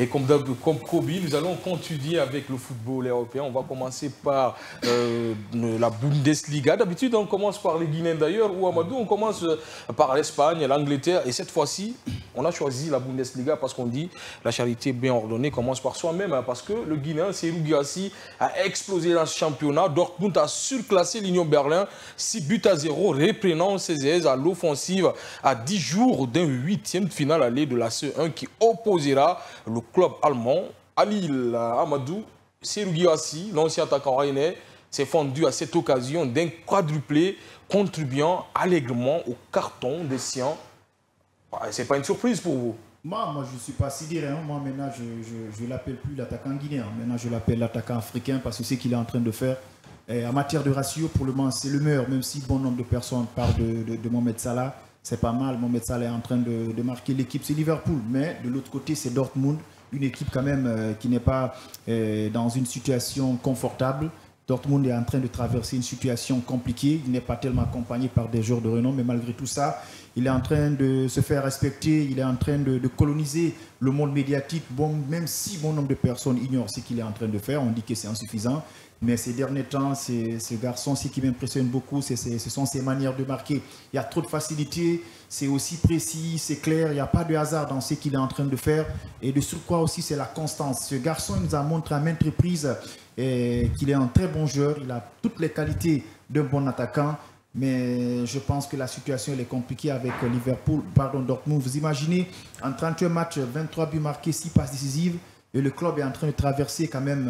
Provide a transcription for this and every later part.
comme Kobe, nous allons continuer avec le football européen. On va commencer par la Bundesliga. D'habitude, on commence par les Guinéens d'ailleurs, ou Amadou, on commence par l'Espagne, l'Angleterre. Et cette fois-ci, on a choisi la Bundesliga parce qu'on dit la charité bien ordonnée commence par soi-même. Hein, parce que le Guinéen, Serhou Guirassy, a explosé dans ce championnat. Dortmund a surclassé l'Union Berlin 6-0, reprenant ses aises à l'offensive à 10 jours d'un 8e de finale aller de la CE1 qui opposera le club allemand à Lille. Amadou, Serhou Guirassy, l'ancien attaquant rennais, s'est fendu à cette occasion d'un quadruplé contribuant allègrement au carton des siens. C'est pas une surprise pour vous? Moi, je ne suis pas sidéré. Hein. Moi, maintenant, je ne l'appelle plus l'attaquant guinéen. Maintenant, je l'appelle l'attaquant africain parce que c'est ce qu'il est en train de faire. Et en matière de ratio, pour le moment, c'est le meilleur, même si bon nombre de personnes parlent de Mohamed Salah. C'est pas mal. Mohamed Salah est en train de marquer l'équipe. C'est Liverpool. Mais de l'autre côté, c'est Dortmund. Une équipe quand même qui n'est pas dans une situation confortable. Dortmund est en train de traverser une situation compliquée. Il n'est pas tellement accompagné par des joueurs de renom. Mais malgré tout ça, il est en train de se faire respecter. Il est en train de coloniser le monde médiatique. Bon, même si bon nombre de personnes ignorent ce qu'il est en train de faire, on dit que c'est insuffisant. Mais ces derniers temps, ce garçon, ce qui m'impressionne beaucoup, ce sont ses manières de marquer. Il y a trop de facilité, c'est aussi précis, c'est clair, il n'y a pas de hasard dans ce qu'il est en train de faire. Et de surcroît aussi, c'est la constance. Ce garçon, il nous a montré à maintes reprises qu'il est un très bon joueur. Il a toutes les qualités d'un bon attaquant. Mais je pense que la situation elle est compliquée avec Dortmund. Vous imaginez, en 31 matchs, 23 buts marqués, 6 passes décisives. Et le club est en train de traverser quand même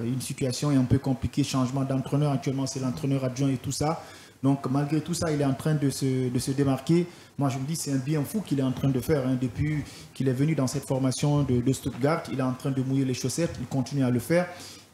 une situation un peu compliquée, changement d'entraîneur. Actuellement, c'est l'entraîneur adjoint et tout ça. Donc, malgré tout ça, il est en train de se démarquer. Moi, je me dis, c'est un bien fou qu'il est en train de faire. Hein. Depuis qu'il est venu dans cette formation de Stuttgart, il est en train de mouiller les chaussettes. Il continue à le faire.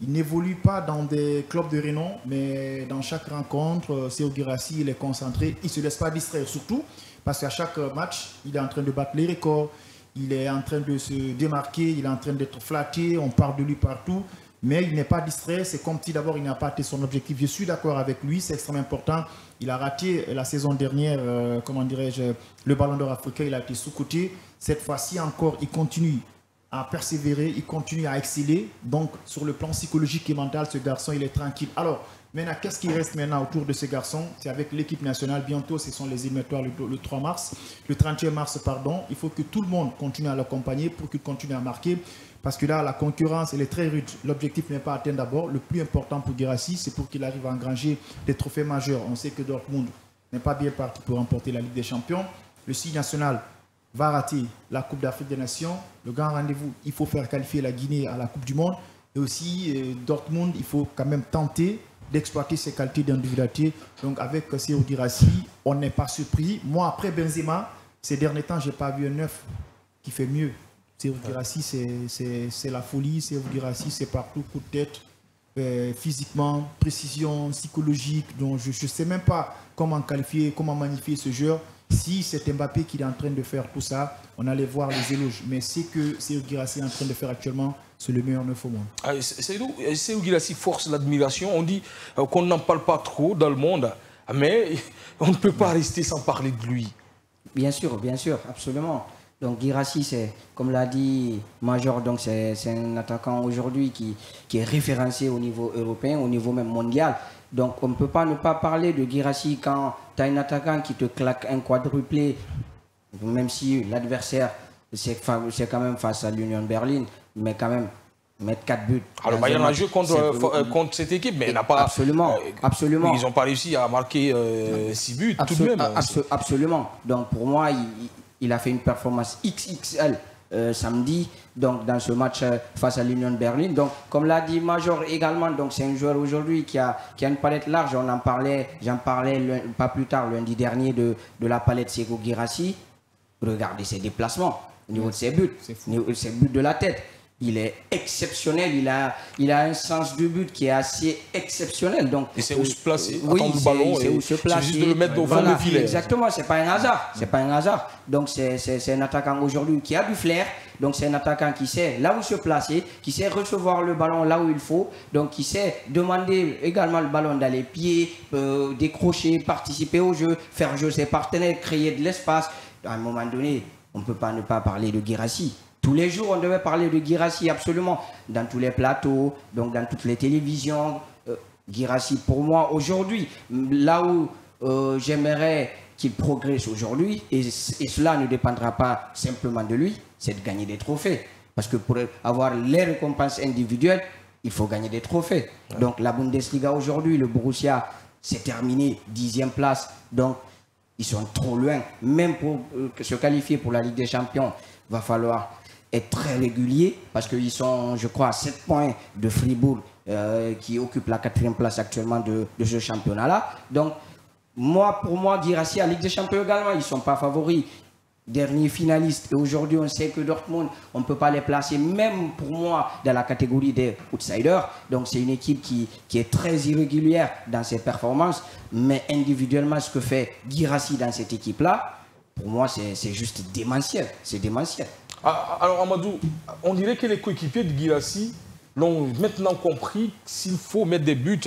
Il n'évolue pas dans des clubs de renom, mais dans chaque rencontre, Serhou Guirassy, il est concentré. Il ne se laisse pas distraire, surtout parce qu'à chaque match, il est en train de battre les records. Il est en train de se démarquer, il est en train d'être flatté, on parle de lui partout, mais il n'est pas distrait. C'est comme si d'abord il n'a pas atteint son objectif. Je suis d'accord avec lui, c'est extrêmement important. Il a raté la saison dernière, comment dirais-je, le Ballon d'Or africain, il a été sous-coté. Cette fois-ci encore, il continue à persévérer, il continue à exceller. Donc sur le plan psychologique et mental, ce garçon, il est tranquille. Alors, maintenant, qu'est-ce qui reste maintenant autour de ce garçon? C'est avec l'équipe nationale. Bientôt, ce sont les éliminatoires le 3 mars, le 31 mars, pardon. Il faut que tout le monde continue à l'accompagner pour qu'il continue à marquer. Parce que là, la concurrence, elle est très rude. L'objectif n'est pas atteint d'abord. Le plus important pour Guirassy, c'est pour qu'il arrive à engranger des trophées majeurs. On sait que Dortmund n'est pas bien parti pour remporter la Ligue des Champions. Le signe national va rater la Coupe d'Afrique des Nations. Le grand rendez-vous, il faut faire qualifier la Guinée à la Coupe du Monde. Et aussi, Dortmund, il faut quand même tenter d'exploiter ses qualités d'individualité. Donc avec Serhou Guirassy, on n'est pas surpris. Moi, après Benzema, ces derniers temps, je n'ai pas vu un neuf qui fait mieux. Serhou Guirassy, c'est la folie. Serhou Guirassy, c'est partout, coup de tête, physiquement, précision, psychologique. Donc je ne sais même pas comment qualifier, comment magnifier ce joueur. Si c'est Mbappé qui est en train de faire tout ça, on allait voir les éloges. Mais ce que Serhou Guirassy est en train de faire actuellement, c'est le meilleur neuf au monde. Serhou Guirassy force l'admiration. On dit qu'on n'en parle pas trop dans le monde, mais on ne peut pas rester sans parler de lui. Bien sûr, absolument. Donc Guirassy, c'est, comme l'a dit Major, donc c'est un attaquant aujourd'hui qui est référencé au niveau européen, au niveau même mondial. Donc on ne peut pas ne pas parler de Guirassy quand tu as un attaquant qui te claque un quadruplé, même si l'adversaire, c'est quand même face à l'Union Berlin, mais quand même mettre 4 buts. Alors Bayern a joué contre cette équipe, mais il n'a pas... Absolument. Ils n'ont pas réussi à marquer 6 buts tout de même. Absolument. Donc pour moi, il a fait une performance XXL samedi, donc dans ce match face à l'Union Berlin. Donc comme l'a dit Major également, donc c'est un joueur aujourd'hui qui a une palette large. J'en parlais pas plus tard lundi dernier de la palette Serhou Guirassy. Regardez ses déplacements au niveau de ses buts, ses buts de la tête. Il est exceptionnel, il a un sens de but qui est assez exceptionnel. Donc, et c'est où se placer, oui, attendre le ballon, c'est où se placer. C'est juste de le mettre au fond de filet. Exactement, c'est pas un hasard. C'est pas un hasard. Donc c'est un attaquant aujourd'hui qui a du flair. Donc c'est un attaquant qui sait là où se placer, qui sait recevoir le ballon là où il faut. Donc qui sait demander également le ballon dans les pieds, décrocher, participer au jeu, faire jouer ses partenaires, créer de l'espace. À un moment donné, on ne peut pas ne pas parler de Guirassy. Tous les jours, on devait parler de Guirassy, absolument. Dans tous les plateaux, donc dans toutes les télévisions. Guirassy, pour moi, aujourd'hui, là où j'aimerais qu'il progresse aujourd'hui, et cela ne dépendra pas simplement de lui, c'est de gagner des trophées. Parce que pour avoir les récompenses individuelles, il faut gagner des trophées. Ouais. Donc la Bundesliga aujourd'hui, le Borussia, c'est terminé, 10e place. Donc ils sont trop loin. Même pour se qualifier pour la Ligue des Champions, il va falloir être très régulier parce qu'ils sont, je crois, à 7 points de Fribourg qui occupe la 4e place actuellement de ce championnat-là. Donc pour moi, Guirassy à Ligue des Champions également, ils ne sont pas favoris. Dernier finaliste. Et aujourd'hui, on sait que Dortmund, on ne peut pas les placer, même pour moi, dans la catégorie des outsiders. Donc, c'est une équipe qui est très irrégulière dans ses performances. Mais individuellement, ce que fait Guirassy dans cette équipe-là, pour moi, c'est juste démentiel. C'est démentiel. Alors, Amadou, on dirait que les coéquipiers de Guirassy l'ont maintenant compris. S'il faut mettre des buts,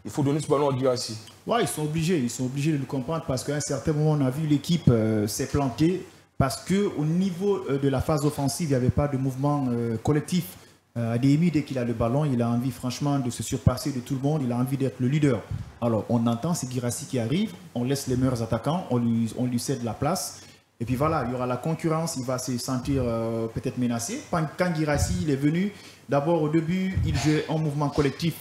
il faut donner ce ballon à Guirassy. Oui, ils sont obligés de le comprendre parce qu'à un certain moment, on a vu l'équipe s'est plantée. Parce qu'au niveau de la phase offensive, il n'y avait pas de mouvement collectif. Adémi, dès qu'il a le ballon, il a envie franchement de se surpasser de tout le monde. Il a envie d'être le leader. Alors, on entend, c'est Guirassy qui arrive. On laisse les meilleurs attaquants. On lui cède la place. Et puis voilà, il y aura la concurrence. Il va se sentir peut-être menacé. Quand Guirassy il est venu, d'abord au début, il jouait en mouvement collectif.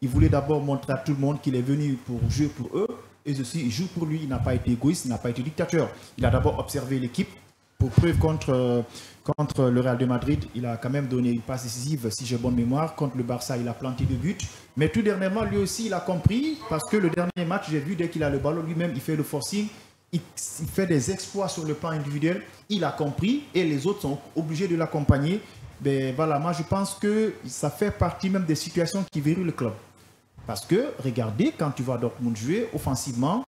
Il voulait d'abord montrer à tout le monde qu'il est venu pour jouer pour eux. Et aussi, il joue pour lui. Il n'a pas été égoïste, il n'a pas été dictateur. Il a d'abord observé l'équipe. Pour preuve, contre le Real de Madrid, il a quand même donné une passe décisive, si j'ai bonne mémoire. Contre le Barça, il a planté 2 buts. Mais tout dernièrement, lui aussi, il a compris. Parce que le dernier match, j'ai vu, dès qu'il a le ballon, lui-même, il fait le forcing. Il fait des exploits sur le plan individuel. Il a compris et les autres sont obligés de l'accompagner. Ben voilà, moi, je pense que ça fait partie même des situations qui verrouillent le club. Parce que, regardez, quand tu vois Dortmund jouer offensivement,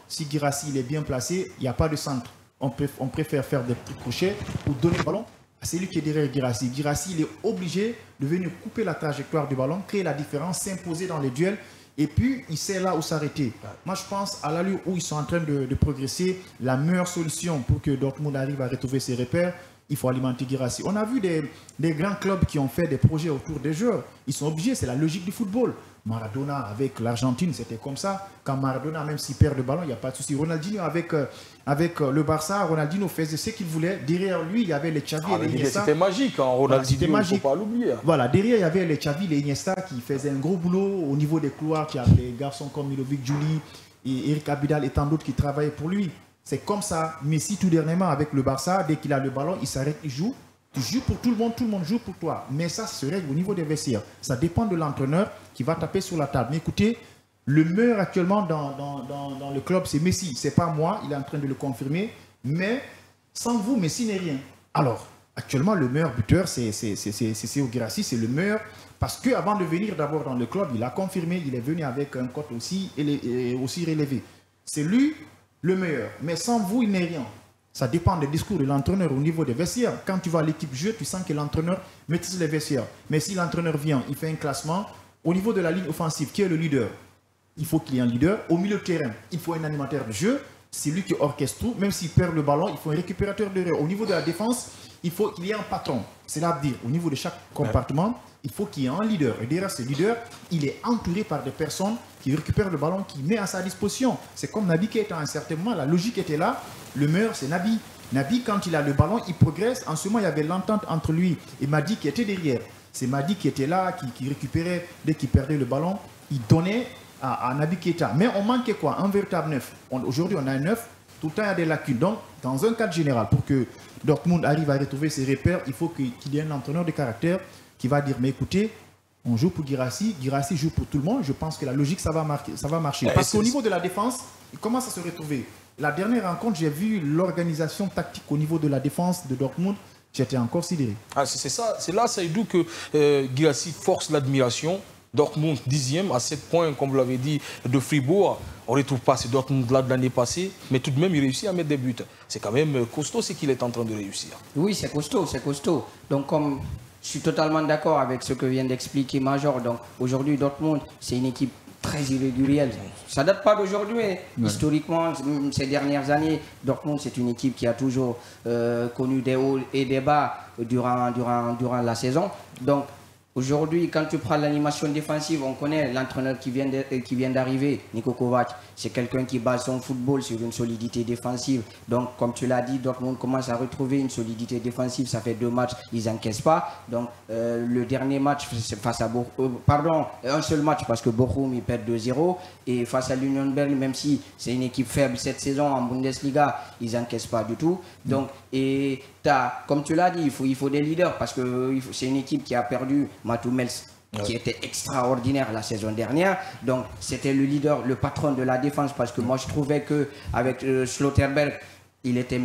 si Guirassy il est bien placé, il n'y a pas de centre. On préfère faire des petits crochets ou donner le ballon à celui qui est derrière Guirassy. Guirassy, il est obligé de venir couper la trajectoire du ballon, créer la différence, s'imposer dans les duels. Et puis, il sait là où s'arrêter. Moi, je pense à l'allure où ils sont en train de progresser, la meilleure solution pour que Dortmund arrive à retrouver ses repères, il faut alimenter Guirassy. On a vu des grands clubs qui ont fait des projets autour des joueurs. Ils sont obligés, c'est la logique du football. Maradona avec l'Argentine, c'était comme ça. Quand Maradona, même s'il perd le ballon, il n'y a pas de souci. Ronaldinho avec le Barça, Ronaldinho faisait ce qu'il voulait. Derrière lui, il y avait les Xavi et les Iniesta. C'était magique, hein, Ronaldinho, il ne faut pas l'oublier. Voilà, derrière, il y avait les Xavi et les Iniesta qui faisaient un gros boulot au niveau des couloirs, qui avaient des garçons comme Milovic Juli et Eric Abidal et tant d'autres qui travaillaient pour lui. C'est comme ça. Messi, tout dernièrement, avec le Barça, dès qu'il a le ballon, il s'arrête, il joue. Tu joues pour tout le monde joue pour toi. Mais ça se règle au niveau des vestiaires. Ça dépend de l'entraîneur qui va taper sur la table. Mais écoutez, le meilleur actuellement dans le club, c'est Messi. Ce n'est pas moi, il est en train de le confirmer. Mais sans vous, Messi n'est rien. Alors, actuellement, le meilleur buteur, c'est Guirassy, c'est le meilleur. Parce qu'avant de venir d'abord dans le club, il a confirmé, il est venu avec un cote aussi relevé. C'est lui le meilleur. Mais sans vous, il n'est rien. Ça dépend des discours de l'entraîneur au niveau des vestiaires. Quand tu vois l'équipe jouer, tu sens que l'entraîneur maîtrise les vestiaires. Mais si l'entraîneur vient, il fait un classement, au niveau de la ligne offensive, qui est le leader? Il faut qu'il y ait un leader. Au milieu de terrain, il faut un animateur de jeu. C'est lui qui orchestre tout. Même s'il perd le ballon, il faut un récupérateur de jeu. Au niveau de la défense, il faut qu'il y ait un patron. C'est-à-dire, au niveau de chaque compartiment, il faut qu'il y ait un leader. Et derrière ce leader, il est entouré par des personnes qui récupèrent le ballon, qui met à sa disposition. C'est comme Naby Keita à un certain moment. La logique était là. Le meilleur, c'est Naby. Naby, quand il a le ballon, il progresse. En ce moment, il y avait l'entente entre lui et Madi qui était derrière. C'est Madi qui était là, qui récupérait dès qu'il perdait le ballon. Il donnait à Naby Keita. Mais on manquait quoi? Un véritable neuf. Aujourd'hui, on a un neuf. Tout le temps, il y a des lacunes. Donc, dans un cadre général, pour que Dortmund arrive à retrouver ses repères, il faut qu'il y ait un entraîneur de caractère qui va dire, mais écoutez, on joue pour Guirassy, Guirassy joue pour tout le monde. Je pense que la logique, ça va marcher. Parce qu'au niveau de la défense, il commence à se retrouver. La dernière rencontre, j'ai vu l'organisation tactique au niveau de la défense de Dortmund. J'étais encore sidéré. Ah, c'est ça, c'est là, Saïdou, que Guirassy force l'admiration. Dortmund 10e à 7 points, comme vous l'avez dit, de Fribourg. On ne retrouve pas ce Dortmund-là de l'année passée, mais tout de même, il réussit à mettre des buts. C'est quand même costaud ce qu'il est en train de réussir. Oui, c'est costaud, c'est costaud. Donc, comme je suis totalement d'accord avec ce que vient d'expliquer Major, donc aujourd'hui, Dortmund, c'est une équipe très irrégulière. Ça date pas d'aujourd'hui, mais historiquement, ces dernières années, Dortmund, c'est une équipe qui a toujours connu des hauts et des bas durant la saison. Donc, aujourd'hui, quand tu prends l'animation défensive, on connaît l'entraîneur qui vient d'arriver, Niko Kovac. C'est quelqu'un qui base son football sur une solidité défensive. Donc, comme tu l'as dit, Dortmund commence à retrouver une solidité défensive. Ça fait 2 matchs, ils n'encaissent pas. Donc, le dernier match face à Bochum, un seul match parce que Bochum, ils perdent 2-0. Et face à l'Union Berlin, même si c'est une équipe faible cette saison en Bundesliga, ils n'encaissent pas du tout. Donc, et comme tu l'as dit, il faut des leaders parce que c'est une équipe qui a perdu Mats Hummels, qui était extraordinaire la saison dernière. Donc, c'était le leader, le patron de la défense parce que moi, je trouvais qu'avec Schlotterberg, il était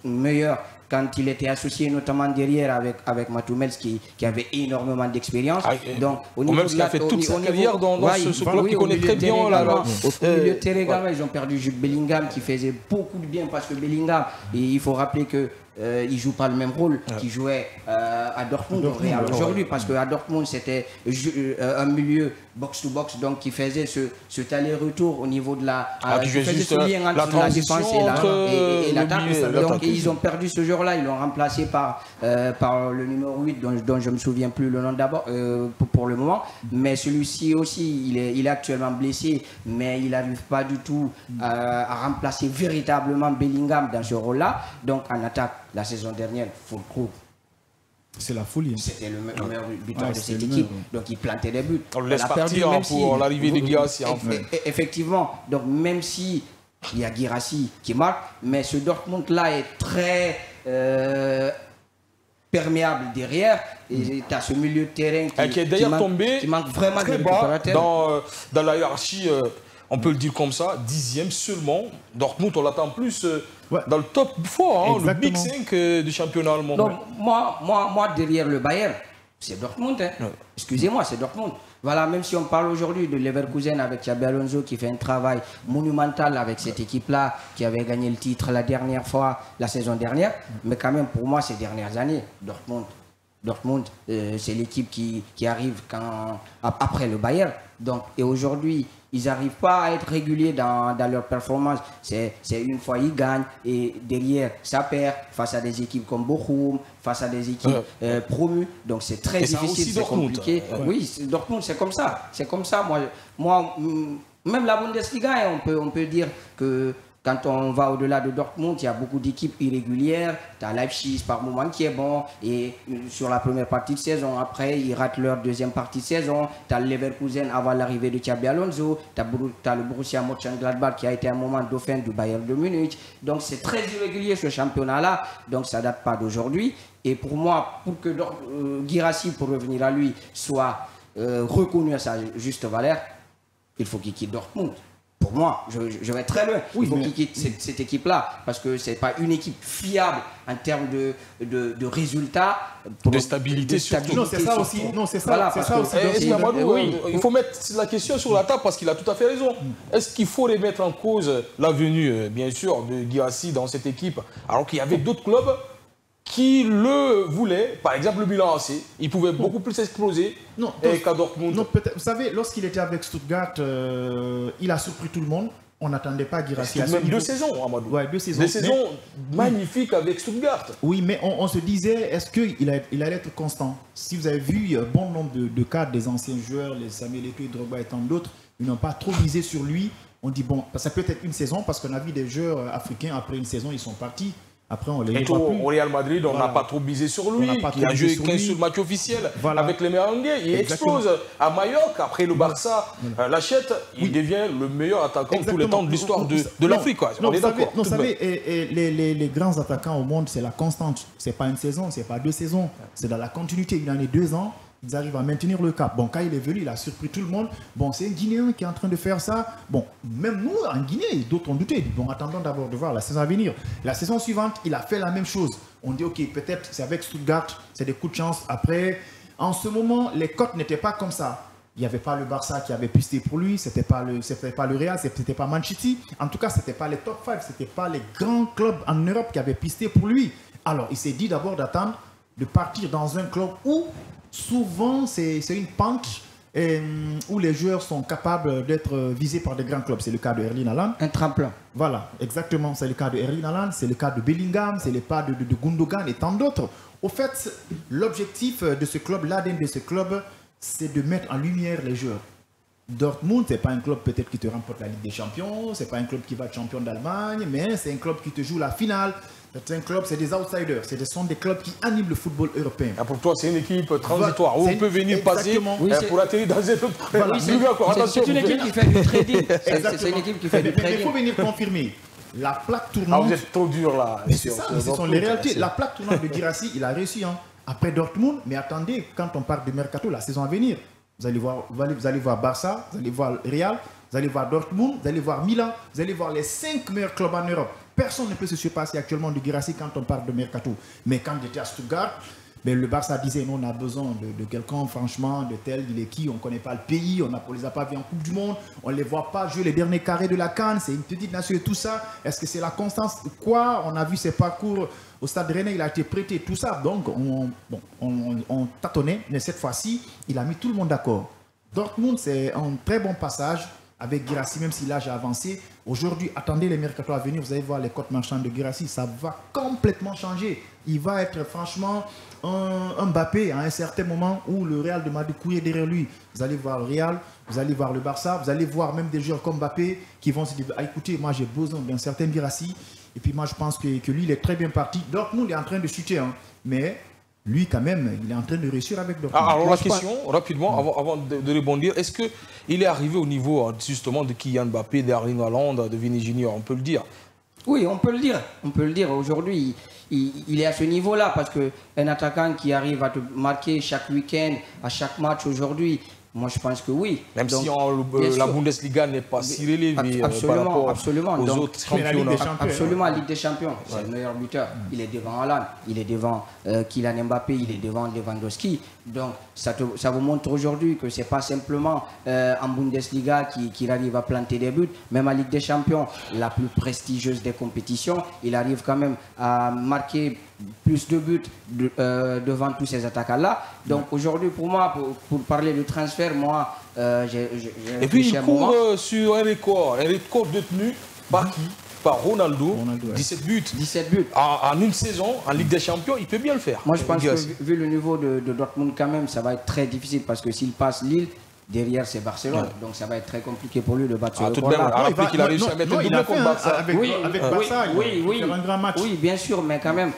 meilleur quand il était associé notamment derrière avec Mats Hummels qui avait énormément d'expérience. Donc, au niveau Hummels qui a fait toute sa carrière dans ce club qui connaît très bien. Au milieu de terrain, ils ont perdu Jude Bellingham qui faisait beaucoup de bien parce que Bellingham, il faut rappeler que il ne joue pas le même rôle qu'il jouait à Dortmund au Real aujourd'hui parce qu'à Dortmund c'était un milieu box-to-box donc qui faisait ce aller-retour au niveau de la qui faisait ce lien entre la défense et l'attaque. Donc ils ont perdu ce jour-là, ils l'ont remplacé par le numéro 8 dont je ne me souviens plus le nom d'abord pour le moment, mais celui-ci aussi il est actuellement blessé mais il n'arrive pas du tout à remplacer véritablement Bellingham dans ce rôle-là. Donc en attaque la saison dernière, Füllkrug, c'est la folie. c'était le meilleur buteur de cette équipe. Donc il plantait des buts. On le laisse partir pour l'arrivée de Guirassy. Effectivement. Donc même si il y a Guirassy qui marque, mais ce Dortmund-là est très perméable derrière. Et tu as ce milieu de terrain qui est d'ailleurs tombé qui manque vraiment très bas dans la hiérarchie. On peut le dire comme ça, 10e seulement. Dortmund, on l'attend plus dans le top 4, le Big 5 du championnat allemand. Donc, moi, derrière le Bayern, c'est Dortmund. Excusez-moi, c'est Dortmund. Voilà, même si on parle aujourd'hui de Leverkusen avec Xabi Alonso qui fait un travail monumental avec cette équipe-là, qui avait gagné le titre la dernière fois, la saison dernière. Mais quand même, pour moi, ces dernières années, Dortmund, c'est l'équipe qui arrive après le Bayern. Donc, et aujourd'hui, ils n'arrivent pas à être réguliers dans leur performance. C'est une fois ils gagnent et derrière ça perd face à des équipes comme Bochum, face à des équipes promues. Donc c'est très difficile, c'est compliqué. Oui, Dortmund c'est comme ça. C'est comme ça. Moi, même la Bundesliga, on peut dire que quand on va au-delà de Dortmund, il y a beaucoup d'équipes irrégulières. Tu as Leipzig par moment qui est bon. Et sur la première partie de saison, après, ils ratent leur deuxième partie de saison. Tu as le Leverkusen avant l'arrivée de Xabi Alonso. Tu as le Borussia Mönchengladbach qui a été un moment dauphin du Bayern de Munich. Donc c'est très irrégulier ce championnat-là. Donc ça ne date pas d'aujourd'hui. Et pour moi, pour que Guirassy, pour revenir à lui, soit reconnu à sa juste valeur, il faut qu'il quitte Dortmund. Pour moi, je vais très loin. Il faut qu'il quitte cette équipe-là parce que ce n'est pas une équipe fiable en termes de résultats. De stabilité surtout. Non, c'est ça aussi. Non, c'est ça, aussi. Il faut mettre la question sur la table parce qu'il a tout à fait raison. Est-ce qu'il faut remettre en cause la venue, bien sûr, de Guirassy dans cette équipe alors qu'il y avait d'autres clubs qui le voulaient, par exemple le Milan AC, il pouvait beaucoup plus exploser qu'à Dortmund. Non, peut-être. Vous savez, lorsqu'il était avec Stuttgart, il a surpris tout le monde. On n'attendait pas Guirassy. Même 2 saisons, Amadou. Ouais, 2 saisons. Des saisons magnifiques avec Stuttgart. Oui, mais on se disait, est-ce qu'il allait être constant? Si vous avez vu bon nombre de cas des anciens joueurs, les Samuel Eto'o, Drogba et tant d'autres, ils n'ont pas trop misé sur lui. On dit, bon, ça peut être une saison parce qu'on a vu des joueurs africains, après une saison, ils sont partis. Après, on les voit plus. Au Real Madrid, on n'a pas trop misé sur lui. Il a joué qu'un seul match officiel avec les Merengues. Il explose à Mallorca. Après le Barça l'achète. Il devient le meilleur attaquant de tous les temps de l'histoire de l'Afrique. On est d'accord. Vous savez, les grands attaquants au monde, c'est la constante. Ce n'est pas une saison, ce n'est pas 2 saisons. C'est dans la continuité. Il en est 2 ans. Ils arrivent à maintenir le cap. Bon, quand il est venu, il a surpris tout le monde. Bon, c'est un Guinéen qui est en train de faire ça. Bon, même nous, en Guinée, d'autres ont douté. Bon, attendons d'abord de voir la saison à venir. La saison suivante, il a fait la même chose. On dit, OK, peut-être c'est avec Stuttgart, c'est des coups de chance. Après, en ce moment, les cotes n'étaient pas comme ça. Il n'y avait pas le Barça qui avait pisté pour lui, ce n'était pas le Real, ce n'était pas Man City. En tout cas, ce n'était pas les top 5, ce n'était pas les grands clubs en Europe qui avaient pisté pour lui. Alors, il s'est dit d'abord d'attendre, de partir dans un club où souvent c'est une pente où les joueurs sont capables d'être visés par des grands clubs. C'est le cas de Erling Haaland. Un tremplin. Voilà, exactement. C'est le cas de Erling Haaland, c'est le cas de Bellingham, c'est le cas de Gundogan et tant d'autres. Au fait, l'objectif de ce club, l'ADN de ce club, c'est de mettre en lumière les joueurs. Dortmund, ce n'est pas un club peut-être qui te remporte la Ligue des Champions, ce n'est pas un club qui va être champion d'Allemagne, mais c'est un club qui te joue la finale. Certains clubs, c'est des outsiders, ce sont des clubs qui animent le football européen. Ah, pour toi, c'est une équipe transitoire où on peut venir passer pour atterrir dans un autre. Voilà, c'est une équipe qui fait du trading. C'est une équipe qui fait du trading. Mais il faut venir confirmer. La plaque tournante. Ah, vous êtes trop dur là. Mais c'est ça, ce sont les réalités. La plaque tournante de Guirassy, il a réussi. Après Dortmund, mais attendez, quand on parle de Mercato, la saison à venir, vous allez voir Barça, vous allez voir Real, vous allez voir Dortmund, vous allez voir Milan, vous allez voir les 5 meilleurs clubs en Europe. Personne ne peut se surpasser actuellement de Guirassy quand on parle de Mercato. Mais quand il était à Stuttgart, le Barça disait non, on a besoin de quelqu'un, franchement, de tel, il est qui, on ne connaît pas le pays, on ne les a pas vus en Coupe du Monde, on ne les voit pas jouer les derniers carrés de la CAN, c'est une petite nation et tout ça. Est-ce que c'est la constance? Quoi? On a vu ses parcours au Stade Rennais, il a été prêté, tout ça. Donc, on tâtonnait, mais cette fois-ci, il a mis tout le monde d'accord. Dortmund, c'est un très bon passage avec Guirassy, même si l'âge a avancé. Aujourd'hui, attendez les mercato à venir, vous allez voir les cotes marchandes de Guirassy, ça va complètement changer. Il va être franchement un Mbappé à un certain moment où le Real de Madrid courir derrière lui. Vous allez voir le Real, vous allez voir le Barça, vous allez voir même des joueurs comme Mbappé qui vont se dire ah, écoutez, moi j'ai besoin d'un certain Guirassy. Et puis moi je pense que lui il est très bien parti. Dortmund est en train de chuter, mais lui quand même il est en train de réussir avec Dortmund. Alors la question, rapidement, avant de rebondir, est-ce qu'il est arrivé au niveau justement de Kylian Mbappé, d'Erling Haaland, de Vini Junior, on peut le dire? Oui, on peut le dire. On peut le dire. Aujourd'hui, il est à ce niveau-là parce qu'un attaquant qui arrive à te marquer chaque week-end, à chaque match aujourd'hui, moi je pense que oui. Même si la Bundesliga n'est pas si relevée par rapport aux autres championnats. Absolument, la Ligue des Champions, c'est le meilleur buteur. Il est devant Haaland, il est devant Kylian Mbappé, il est devant Lewandowski. Donc ça vous montre aujourd'hui que ce n'est pas simplement en Bundesliga qu'il arrive à planter des buts. Même en Ligue des Champions, la plus prestigieuse des compétitions, il arrive quand même à marquer plus de buts devant tous ces attaquants-là. Donc aujourd'hui, pour moi, pour parler de transfert, moi, j'ai et puis il court sur un record détenu par qui? Par Ronaldo, 17 buts. 17 buts. En une saison, en Ligue des Champions, il peut bien le faire. Moi, je pense que vu le niveau de Dortmund, quand même, ça va être très difficile parce que s'il passe Lille, derrière, c'est Barcelone. Donc, ça va être très compliqué pour lui de battre ce record-là. Il a réussi à mettre un doublé contre Barça. Avec Barça, il va faire un grand match. Oui, bien sûr, mais quand même,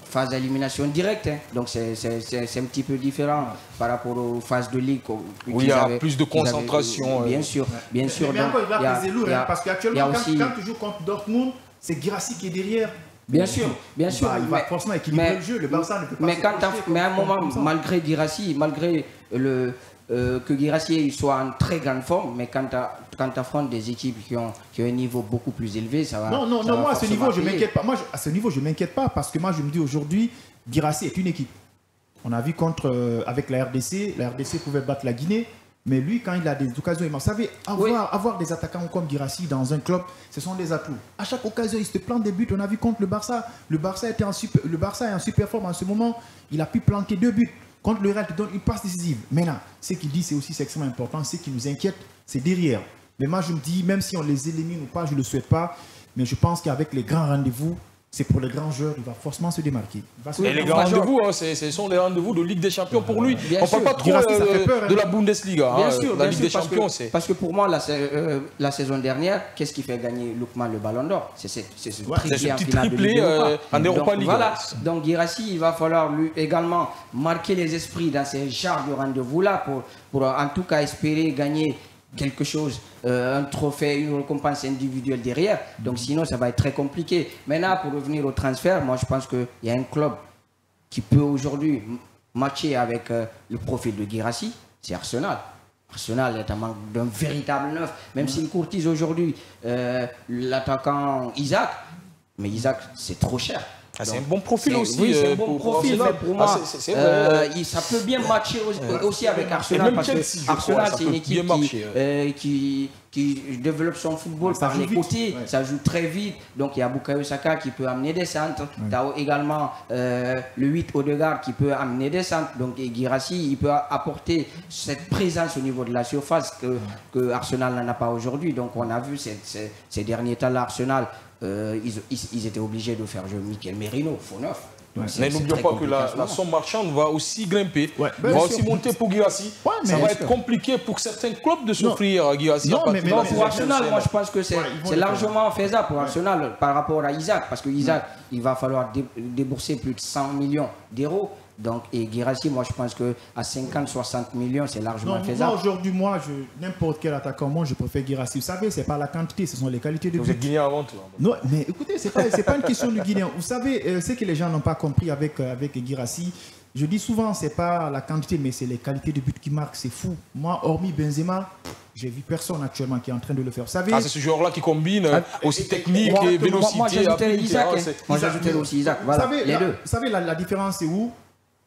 phase d'élimination directe. Hein. Donc, c'est un petit peu différent par rapport aux phases de Ligue. Où il y a plus de concentration. Bien sûr, bien sûr. Mais encore, il va peser lourd, parce qu'actuellement, quand tu joues contre Dortmund, c'est Guirassy qui est derrière. Bien sûr, bien sûr. Il va forcément équilibrer le jeu. Le Barça ne peut pas. Mais à un moment, malgré Guirassy, malgré que Guirassy soit en très grande forme, mais quand tu affrontes des équipes qui ont un niveau beaucoup plus élevé, ça va. Non, moi à ce niveau, je ne m'inquiète pas. Moi, à ce niveau, je ne m'inquiète pas parce que moi, je me dis aujourd'hui, Guirassy est une équipe. On a vu avec la RDC pouvait battre la Guinée. Mais lui, quand il a des occasions, vous savez, avoir des attaquants comme Guirassy dans un club, ce sont des atouts. À chaque occasion, il se plante des buts. On a vu contre le Barça. Le Barça est en super forme en ce moment. Il a pu planter 2 buts. Contre le Real, il donne une passe décisive. Maintenant, ce qu'il dit, c'est extrêmement important. Ce qui nous inquiète, c'est derrière. Mais moi, je me dis, même si on les élimine ou pas, je ne le souhaite pas. Mais je pense qu'avec les grands rendez-vous, c'est pour les grands joueurs, il va forcément se démarquer. Et les grands rendez-vous, ce sont les rendez-vous de Ligue des Champions pour lui. On ne parle pas trop de la Bundesliga. Bien sûr, la Ligue des Champions, parce que pour moi, la saison dernière, qu'est-ce qui fait gagner Lookman le Ballon d'Or? C'est ce petit triplé en Europa League. Voilà. Donc Guirassy, il va falloir lui également marquer les esprits dans ces genres de rendez-vous-là pour en tout cas espérer gagner quelque chose, un trophée, une récompense individuelle derrière. Donc sinon, ça va être très compliqué. Maintenant, pour revenir au transfert, moi, je pense qu'il y a un club qui peut aujourd'hui matcher avec le profil de Guirassy, c'est Arsenal. Arsenal est en manque d'un véritable neuf, même s'il courtise aujourd'hui l'attaquant Isaac. Mais Isaac, c'est trop cher. C'est un bon profil aussi. Oui, c'est un bon profil, mais pour moi, ça peut bien matcher aussi avec Arsenal, parce que Arsenal, c'est une équipe qui développe son football par les côtés, ça joue très vite, donc il y a Bukayo Saka qui peut amener des centres, tu as également le 8 Odegaard qui peut amener des centres, donc Guirassy, il peut apporter cette présence au niveau de la surface que Arsenal n'en a pas aujourd'hui. Donc on a vu ces derniers temps là, Arsenal, ils étaient obligés de faire jouer Mikel Merino, faux neuf. Mais n'oublions pas que la somme marchande va aussi grimper, va aussi monter pour Guirassy. Ça va être compliqué pour certains clubs de s'offrir à Guirassy. Pour Arsenal, moi je pense que c'est largement faisable pour Arsenal par rapport à Isaac, parce que Isaac, il va falloir débourser plus de 100 millions d'euros. Donc, et Guirassy, moi je pense qu'à 50-60 millions, c'est largement faisable. Aujourd'hui, n'importe quel attaquant, moi je préfère Guirassy. Vous savez, ce n'est pas la quantité, ce sont les qualités de but. Vous êtes Guinéen avant tout. Non, mais écoutez, ce n'est pas une question du Guinéen. Vous savez, ce que les gens n'ont pas compris avec Guirassy, je dis souvent, ce n'est pas la quantité, mais c'est les qualités de but qui marquent, c'est fou. Moi, hormis Benzema, j'ai vu personne actuellement qui est en train de le faire. Vous savez, c'est ce joueur-là qui combine aussi technique et vélocité. Moi, j'ajoutais Isaac. Moi, j'ajoutais aussi Isaac. Voilà, les deux. Vous savez, la différence, c'est où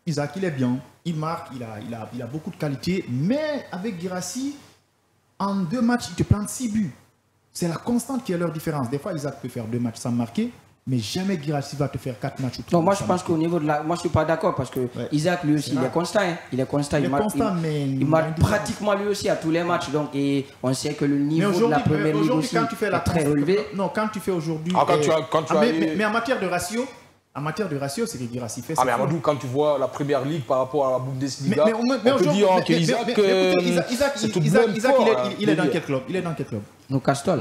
Isaac, il est bien, il marque, il a beaucoup de qualité, mais avec Guirassy, en 2 matchs, il te plante 6 buts. C'est la constante qui est leur différence. Des fois, Isaac peut faire 2 matchs sans marquer, mais jamais Guirassy va te faire 4 matchs. Non, moi je pense qu'au niveau de la... Moi je suis pas d'accord, parce que Isaac lui aussi, il est constant. Il est constant, il marque pratiquement lui aussi à tous les matchs. Donc, et on sait que le niveau de la première ligue aussi est très relevé. Non, quand tu fais aujourd'hui... Mais en matière de ratio... En matière de ratio, c'est que Guirassy fait ça. Mais Amadou, quand tu vois la première ligue par rapport à la Bundesliga, on peut dire qu'Isaac, il est dans quel club? Il est dans quel club? Newcastle.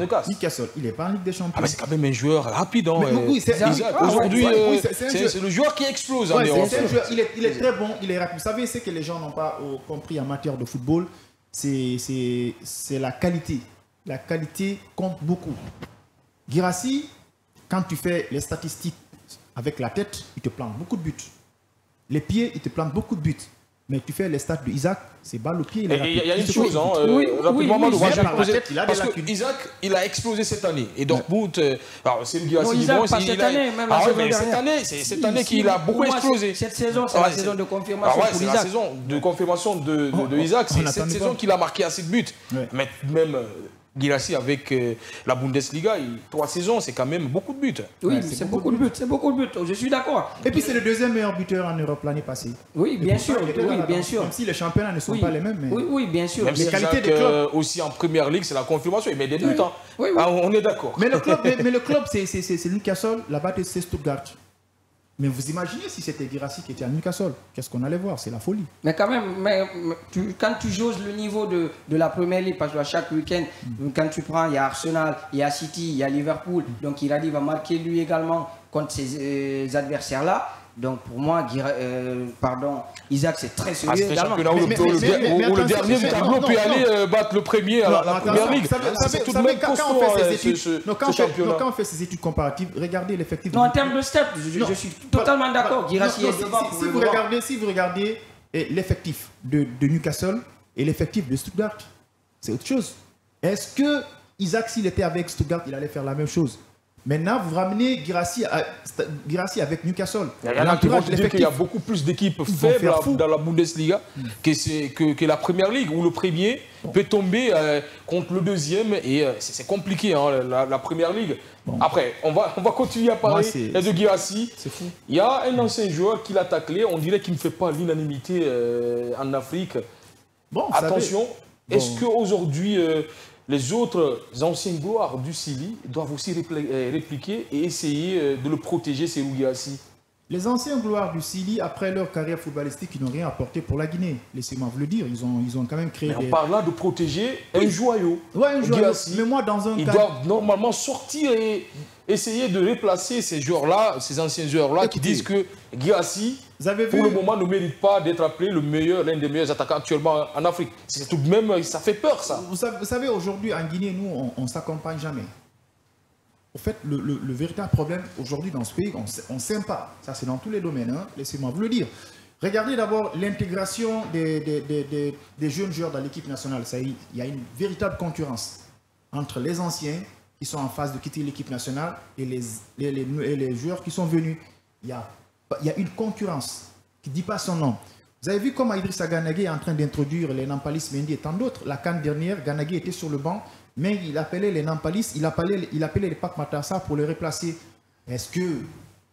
Il n'est pas en Ligue des Champions. Mais c'est quand même un joueur rapide. Aujourd'hui, c'est le joueur qui explose. Il est très bon, il est rapide. Vous savez, ce que les gens n'ont pas compris en matière de football, c'est la qualité. La qualité compte beaucoup. Guirassy, quand tu fais les statistiques avec la tête, il te plante beaucoup de buts. Les pieds, il te plante beaucoup de buts. Mais tu fais les stats de Isaac, c'est balle au pied. Il y a une chose, parce que Isaac, il a explosé cette année. Et Dortmund, c'est le Guirassy. Cette année qu'il a beaucoup explosé. Cette saison, c'est la saison de confirmation pour Isaac. C'est la saison de confirmation de Isaac. C'est cette saison qu'il a marqué assez de buts. Mais même Guirassy avec la Bundesliga, 3 saisons, c'est quand même beaucoup de buts. Oui, c'est beaucoup de buts, je suis d'accord. Et puis c'est le 2e meilleur buteur en Europe l'année passée. Oui, bien sûr, bien sûr. Même si les championnats ne sont pas les mêmes. Oui, bien sûr. Même les qualités des clubs aussi en première ligue, c'est la confirmation. Il met des buts. On est d'accord. Mais le club, c'est Newcastle, là-bas c'est Stuttgart. Mais vous imaginez si c'était Guirassy qui était à Newcastle, qu'est-ce qu'on allait voir? C'est la folie. Mais quand même, quand tu jauges le niveau de la Première Ligue, parce que chaque week-end, quand tu prends, il y a Arsenal, il y a City, il y a Liverpool, donc il arrive à marquer lui également contre ces adversaires-là. Donc pour moi, Isaac, c'est très sérieux. C'est un championnat où le dernier du tableau peut aller battre le premier à la Première Ligue. C'est tout de même costaud ce championnat. Quand on fait ces études comparatives, regardez l'effectif. Non, en termes de stats, je suis totalement d'accord. Guirassy est devant. Si vous regardez l'effectif de Newcastle et l'effectif de Stuttgart, c'est autre chose. Est-ce que Isaac, s'il était avec Stuttgart, il allait faire la même chose? Maintenant, vous ramenez Guirassy avec Newcastle. Il y en a qui vont te dire qu'il y a beaucoup plus d'équipes faibles dans la Bundesliga que la Première Ligue, où le premier peut tomber contre le deuxième. Et c'est compliqué, la Première Ligue. Après, on va continuer à parler de Guirassy. Il y a un ancien joueur qui l'a taclé. On dirait qu'il ne fait pas l'unanimité en Afrique. Attention, est-ce qu'aujourd'hui... les autres anciennes gloires du Sili doivent aussi répliquer et essayer de le protéger, c'est Guirassy. Les anciennes gloires du Sili, après leur carrière footballistique, ils n'ont rien apporté pour la Guinée. Laissez-moi vous le dire, ils ont quand même créé. Mais on parle là de protéger un joyau. Oui, un joyau. Mais moi, dans un cas... Ils doivent normalement sortir et essayer de replacer ces joueurs-là, ces anciens joueurs-là qui disent que Guirassy, pour le moment, ne mérite pas d'être appelé l'un des meilleurs attaquants actuellement en Afrique. C'est tout de même, ça fait peur, ça. Vous savez, aujourd'hui, en Guinée, nous, on ne s'accompagne jamais. En fait, le véritable problème aujourd'hui dans ce pays, on ne s'aime pas. Ça, c'est dans tous les domaines, laissez-moi vous le dire. Regardez d'abord l'intégration des jeunes joueurs dans l'équipe nationale. Il y a une véritable concurrence entre les anciens qui sont en phase de quitter l'équipe nationale et les joueurs qui sont venus. il y a une concurrence qui ne dit pas son nom. Vous avez vu comment Idrissa Gana Gueye est en train d'introduire les Nampalys Mendy et tant d'autres. La CAN dernière, Gana Gueye était sur le banc, mais il appelait les Nampalys, il appelait les Pac Matassa pour les replacer. Est-ce que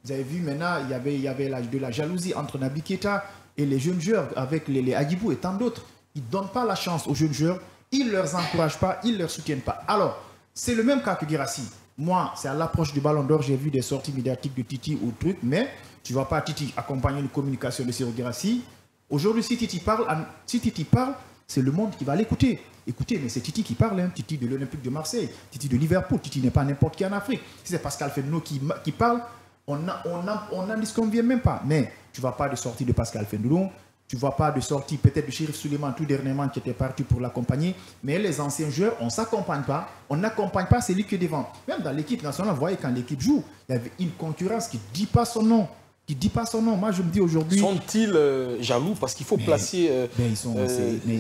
vous avez vu maintenant, il y avait de la jalousie entre Naby Keita et les jeunes joueurs avec les Hadjibou et tant d'autres. Ils ne donnent pas la chance aux jeunes joueurs, ils ne leur encouragent pas, ils ne leur soutiennent pas. Alors, c'est le même cas que Guirassy. Moi, c'est à l'approche du Ballon d'Or, j'ai vu des sorties médiatiques de Titi ou truc, mais tu ne vois pas Titi accompagner une communication de Serhou Guirassy. Aujourd'hui, si Titi parle, c'est le monde qui va l'écouter. Écoutez, mais c'est Titi qui parle, hein. Titi de l'Olympique de Marseille, Titi de Liverpool. Titi n'est pas n'importe qui en Afrique. Si c'est Pascal Fenouno qui parle, on n'en disconvient même pas. Mais tu ne vois pas de sortie de Pascal Fenouno, tu ne vois pas de sortie peut-être de Chérif Souleymane tout dernièrement qui était parti pour l'accompagner. Mais les anciens joueurs, on ne s'accompagne pas. On n'accompagne pas celui qui est devant. Même dans l'équipe nationale, vous voyez, quand l'équipe joue, il y avait une concurrence qui ne dit pas son nom. Qui ne dit pas son nom. Moi, je me dis aujourd'hui... Sont-ils jaloux? Parce qu'il faut placer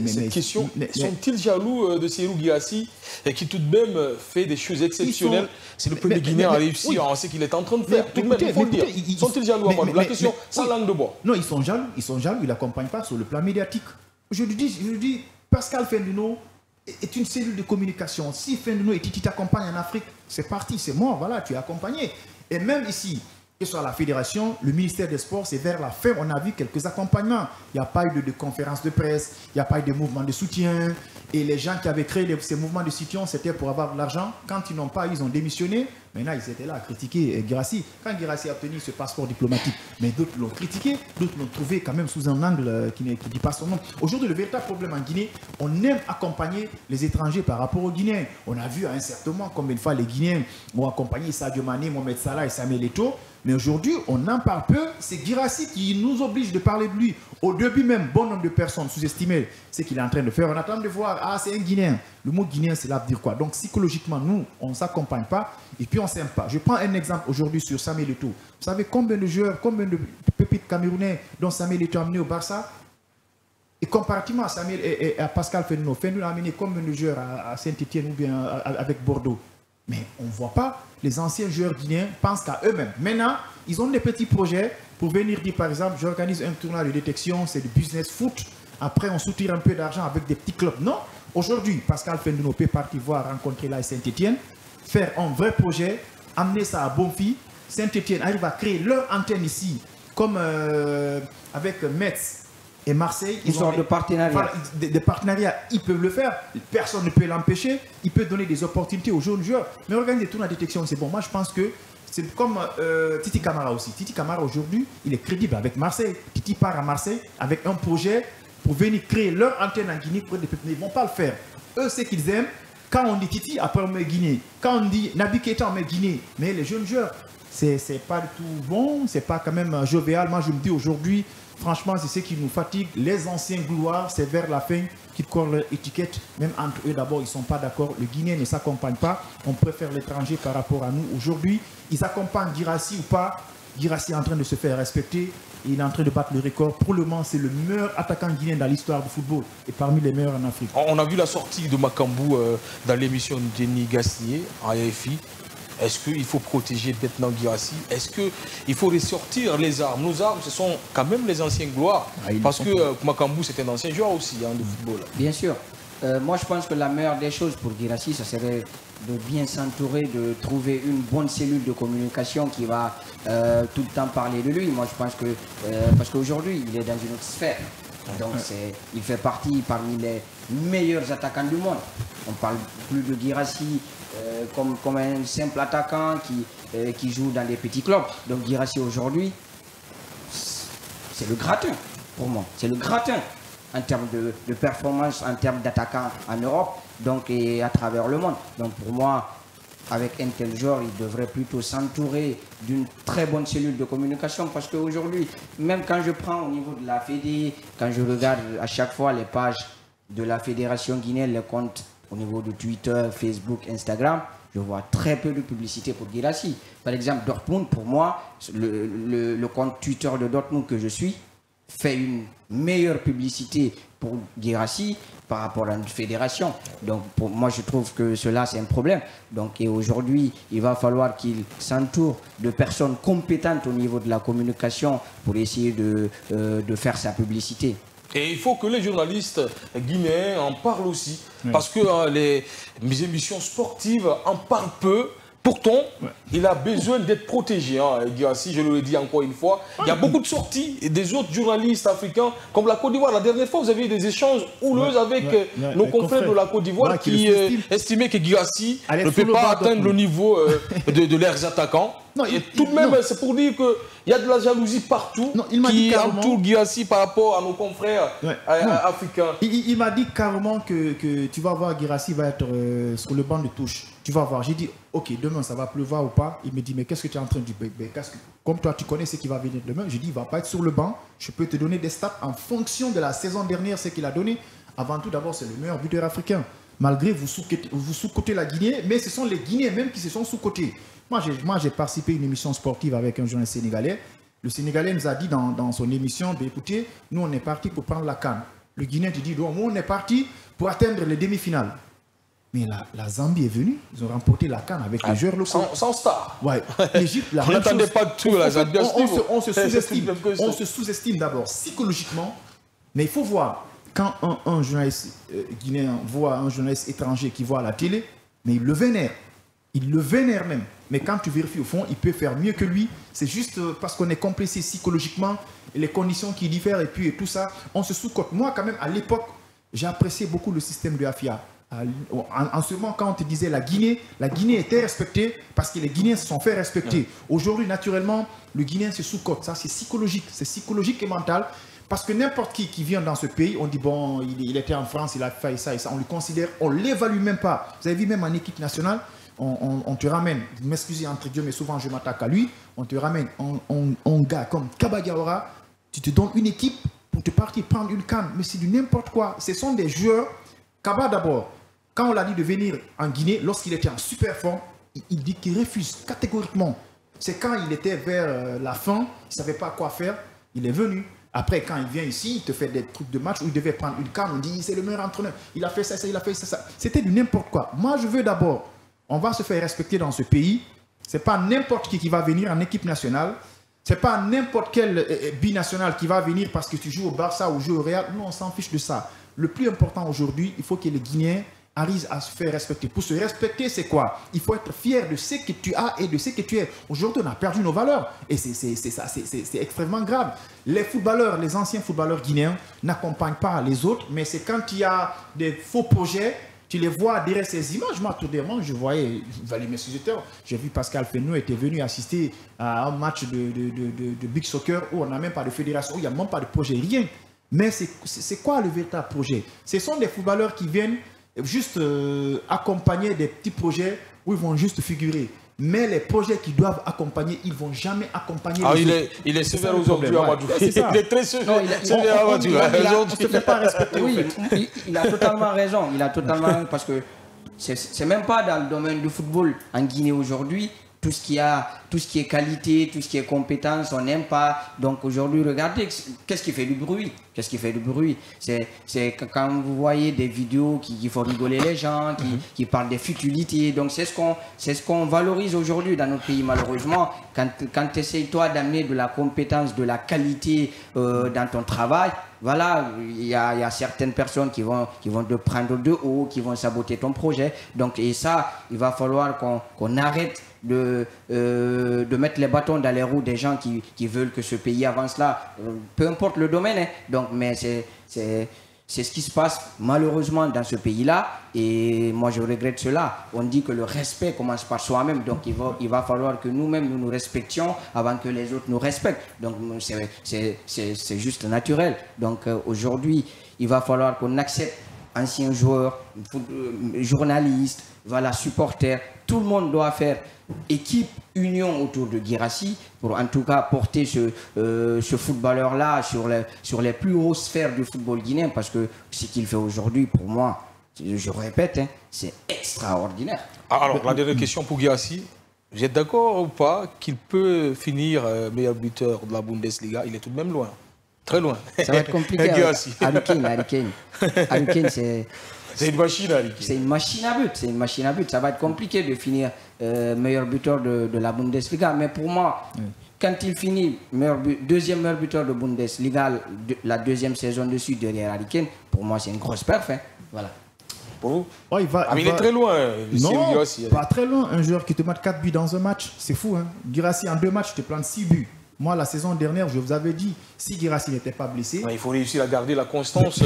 cette question. Sont-ils jaloux de Serhou Guirassy qui tout de même fait des choses exceptionnelles? C'est le premier Guinéen à réussir. Oui. On sait qu'il est en train de faire. Tout de même, il faut le dire. Sont-ils jaloux, Amadou? La question, sans langue de bois. Non, ils sont jaloux. Ils ne l'accompagnent pas sur le plan médiatique. Je lui dis, Pascal Fenouno est une cellule de communication. Si Fenouno et Titi t'accompagnent en Afrique, c'est parti, c'est mort. Voilà, tu es accompagné. Et même ici... que ce soit la fédération, le ministère des Sports, c'est vers la fin, on a vu quelques accompagnements. Il n'y a pas eu de conférences de presse, il n'y a pas eu de mouvements de soutien. Et les gens qui avaient créé ces mouvements de soutien, c'était pour avoir de l'argent. Quand ils n'ont pas, ils ont démissionné. Maintenant, ils étaient là à critiquer Guirassy. Quand Guirassy a obtenu ce passeport diplomatique, mais d'autres l'ont critiqué, d'autres l'ont trouvé quand même sous un angle qui ne dit pas son nom. Aujourd'hui, le véritable problème en Guinée, on aime accompagner les étrangers par rapport aux Guinéens. On a vu à un certain moment combien de fois les Guinéens ont accompagné Sadio Mané, Mohamed Salah et Samuel Eto'o. Mais aujourd'hui, on en parle peu. C'est Guirassy qui nous oblige de parler de lui. Au début même, bon nombre de personnes sous-estimées ce qu'il est en train de faire. On attend de voir, ah, c'est un Guinéen. Le mot Guinéen, c'est là pour dire quoi? Donc, psychologiquement, nous, on ne s'accompagne pas et puis on ne s'aime pas. Je prends un exemple aujourd'hui sur Samuel Eto'o. Vous savez combien de joueurs, combien de pépites camerounais dont Samuel Eto'o a amené au Barça? Et comparativement à Samuel et à Pascal Fenouno, Fenouno a amené combien de joueurs à Saint-Étienne ou bien avec Bordeaux? Mais on ne voit pas. Les anciens joueurs guinéens pensent qu'à eux-mêmes. Maintenant, ils ont des petits projets pour venir dire, par exemple, j'organise un tournoi de détection, c'est du business foot. Après, on soutire un peu d'argent avec des petits clubs. Non. Aujourd'hui, Pascal Fenouno peut partir voir rencontrer là Saint-Étienne, faire un vrai projet, amener ça à Bonfi. Saint-Étienne arrive à créer leur antenne ici, comme avec Metz et Marseille. Ils ont des partenariats. Des partenariats, ils peuvent le faire. Personne ne peut l'empêcher. Ils peuvent donner des opportunités aux jeunes joueurs. Mais organiser des tournois de détection, c'est bon. Moi, je pense que c'est comme Titi Camara aussi. Titi Camara, aujourd'hui, il est crédible avec Marseille. Titi part à Marseille avec un projet pour venir créer leur antenne en Guinée. Ils ne vont pas le faire. Eux, ce qu'ils aiment, quand on dit Titi, après on met Guinée. Quand on dit Naby Keita, on met Guinée. Mais les jeunes joueurs, c'est pas du tout bon. C'est pas quand même jovial. Moi, je me dis aujourd'hui, franchement, c'est ce qui nous fatigue. Les anciens gloires, c'est vers la fin qu'ils collent leur étiquette. Même entre eux, d'abord, ils ne sont pas d'accord. Le Guinéen ne s'accompagne pas. On préfère l'étranger par rapport à nous. Aujourd'hui, ils accompagnent Guirassy ou pas. Guirassy est en train de se faire respecter. Il est en train de battre le record. Pour le moment, c'est le meilleur attaquant guinéen dans l'histoire du football et parmi les meilleurs en Afrique. On a vu la sortie de Makambou dans l'émission de Denis Gasnier à RFI. Est-ce qu'il faut protéger maintenant Guirassy? Est-ce qu'il faut ressortir les armes? Nos armes, ce sont quand même les anciens gloires. Parce que Makambou, c'est un ancien joueur aussi de football. Bien sûr. Moi, je pense que la meilleure des choses pour Guirassy, ça serait de bien s'entourer, de trouver une bonne cellule de communication qui va tout le temps parler de lui. Moi, je pense que... parce qu'aujourd'hui, il est dans une autre sphère. Donc, il fait partie parmi les meilleurs attaquants du monde. On ne parle plus de Guirassy comme un simple attaquant qui joue dans des petits clubs. Donc, Guirassy aujourd'hui, c'est le gratin pour moi. C'est le gratin en termes de performance, en termes d'attaquant en Europe, donc, et à travers le monde. Donc, pour moi, avec un tel genre, il devrait plutôt s'entourer d'une très bonne cellule de communication parce qu'aujourd'hui, même quand je prends au niveau de la Fédé, quand je regarde à chaque fois les pages de la Fédération guinéenne, les comptes au niveau de Twitter, Facebook, Instagram, je vois très peu de publicité pour Guirassy. Par exemple, Dortmund, pour moi, le compte Twitter de Dortmund que je suis fait une meilleure publicité pour Guirassy par rapport à notre fédération. Donc pour moi, je trouve que cela, c'est un problème. Donc et aujourd'hui, il va falloir qu'il s'entoure de personnes compétentes au niveau de la communication pour essayer de faire sa publicité. Et il faut que les journalistes guinéens en parlent aussi, parce que les émissions sportives en parlent peu. Pourtant, il a besoin d'être protégé. Guirassy, je le dis encore une fois, il y a beaucoup de sorties des autres journalistes africains, comme la Côte d'Ivoire. La dernière fois, vous avez eu des échanges houleux avec nos confrères de la Côte d'Ivoire qui estimaient que Guirassy ne peut pas atteindre le niveau de leurs attaquants. Non, et tout de même, c'est pour dire qu'il y a de la jalousie partout qui entoure Guirassy par rapport à nos confrères africains. Il m'a dit carrément que tu vas voir Guirassy va être sur le banc de touche. Tu vas voir. J'ai dit, ok, demain ça va pleuvoir ou pas. Il me dit, mais qu'est-ce que tu es en train de dire? Comme toi, tu connais ce qui va venir demain. J'ai dit, il ne va pas être sur le banc. Je peux te donner des stats en fonction de la saison dernière, ce qu'il a donné. Avant tout, d'abord, c'est le meilleur buteur africain. Malgré vous sous-cotez la Guinée, mais ce sont les Guinéens même qui se sont sous-cotés. Moi, j'ai participé à une émission sportive avec un journaliste sénégalais. Le Sénégalais nous a dit dans son émission, écoutez, nous, on est parti pour prendre la CAN. Le Guinéen te dit, donc, nous, on est parti pour atteindre les demi-finales. Mais la Zambie est venue, ils ont remporté la CAN avec les joueurs locaux. Sans star. Ouais. L'Égypte, la on n'attendait pas tout, la Zambie. On se sous-estime d'abord psychologiquement, mais il faut voir, quand un journaliste guinéen voit un journaliste étranger qui voit à la télé, mais il le vénère. Il le vénère même. Mais quand tu vérifies au fond, il peut faire mieux que lui. C'est juste parce qu'on est complexé psychologiquement, et les conditions qui diffèrent et puis et tout ça, on se sous-cote. Moi, quand même, à l'époque, j'ai apprécié beaucoup le système de AFIA. En ce moment, quand on te disait la Guinée était respectée parce que les Guinéens se sont fait respecter. Aujourd'hui, naturellement, le Guinéen se sous-cote. Ça, c'est psychologique et mental. Parce que n'importe qui vient dans ce pays, on dit, bon, il était en France, il a fait ça et ça. On le considère, on ne l'évalue même pas. Vous avez vu, même en équipe nationale, on te ramène, m'excusez entre Dieu, mais souvent je m'attaque à lui, on te ramène un gars comme Kaba Diawara, tu te donnes une équipe pour te partir prendre une canne, mais c'est du n'importe quoi. Ce sont des joueurs. Kaba d'abord, quand on l'a dit de venir en Guinée, lorsqu'il était en super forme, il dit qu'il refuse catégoriquement. C'est quand il était vers la fin, il ne savait pas quoi faire, il est venu. Après, quand il vient ici, il te fait des trucs de match où il devait prendre une canne, on dit c'est le meilleur entraîneur, il a fait ça, il a fait ça. C'était du n'importe quoi. Moi, je veux d'abord, on va se faire respecter dans ce pays. Ce n'est pas n'importe qui va venir en équipe nationale. Ce n'est pas n'importe quel binational qui va venir parce que tu joues au Barça ou joues au Real. Non, on s'en fiche de ça. Le plus important aujourd'hui, il faut que les Guinéens arrivent à se faire respecter. Pour se respecter, c'est quoi? Il faut être fier de ce que tu as et de ce que tu es. Aujourd'hui, on a perdu nos valeurs. Et c'est extrêmement grave. Les footballeurs, les anciens footballeurs guinéens n'accompagnent pas les autres. Mais c'est quand il y a des faux projets, tu les vois derrière ces images. Moi, tout dernièrement, je voyais Valérie Suzette. J'ai vu Pascal Fenou était venu assister à un match de Big Soccer où on n'a même pas de fédération, où il n'y a même pas de projet, rien. Mais c'est quoi le véritable projet? Ce sont des footballeurs qui viennent juste accompagner des petits projets où ils vont juste figurer. Mais les projets qui doivent accompagner, ils ne vont jamais accompagner les autres. Il est sévère aujourd'hui, Amadou. Il est très sévère aujourd'hui. Il ne se fait pas respecter. Oui, il a totalement raison. Il a totalement raison parce que ce n'est même pas dans le domaine du football en Guinée aujourd'hui. Tout ce qui est qualité, tout ce qui est compétence, on n'aime pas. Donc aujourd'hui, regardez, qu'est-ce qui fait du bruit? Qu'est-ce qui fait du bruit? C'est quand vous voyez des vidéos qui font rigoler les gens, qui parlent des futilités. Donc c'est ce qu'on valorise aujourd'hui dans notre pays, malheureusement. Quand tu essayes, toi, d'amener de la compétence, de la qualité dans ton travail, voilà, il y a certaines personnes qui vont te prendre de haut, qui vont saboter ton projet. Donc, et ça, il va falloir qu'on arrête de mettre les bâtons dans les roues des gens qui veulent que ce pays avance là, peu importe le domaine. Hein. Donc, mais c'est ce qui se passe malheureusement dans ce pays-là et moi je regrette cela. On dit que le respect commence par soi-même, donc il va falloir que nous-mêmes nous respections avant que les autres nous respectent. Donc c'est juste naturel. Donc aujourd'hui, il va falloir qu'on accepte anciens joueurs, journalistes, voilà, supporters, tout le monde doit faire équipe, union autour de Guirassy pour en tout cas porter ce footballeur-là sur les plus hautes sphères du football guinéen parce que ce qu'il fait aujourd'hui, pour moi, je répète, hein, c'est extraordinaire. Alors, la dernière question pour Guirassy. Vous êtes d'accord ou pas qu'il peut finir meilleur buteur de la Bundesliga? Il est tout de même loin. Très loin. Ça va être compliqué. Harry Kane, c'est une machine, Harry Kane. C'est une machine à but. C'est une machine à but. Ça va être compliqué de finir meilleur buteur de la Bundesliga. Mais pour moi, quand il finit deuxième meilleur buteur de Bundesliga, la deuxième saison dessus derrière Harry Kane, pour moi, c'est une grosse perf. Hein. Voilà. Pour vous il est très loin. Non, pas très loin. Un joueur qui te met 4 buts dans un match, c'est fou. Hein. Guirassy, en 2 matchs, te plante 6 buts. Moi, la saison dernière, je vous avais dit, si Guirassy n'était pas blessé... Il faut réussir à garder la constance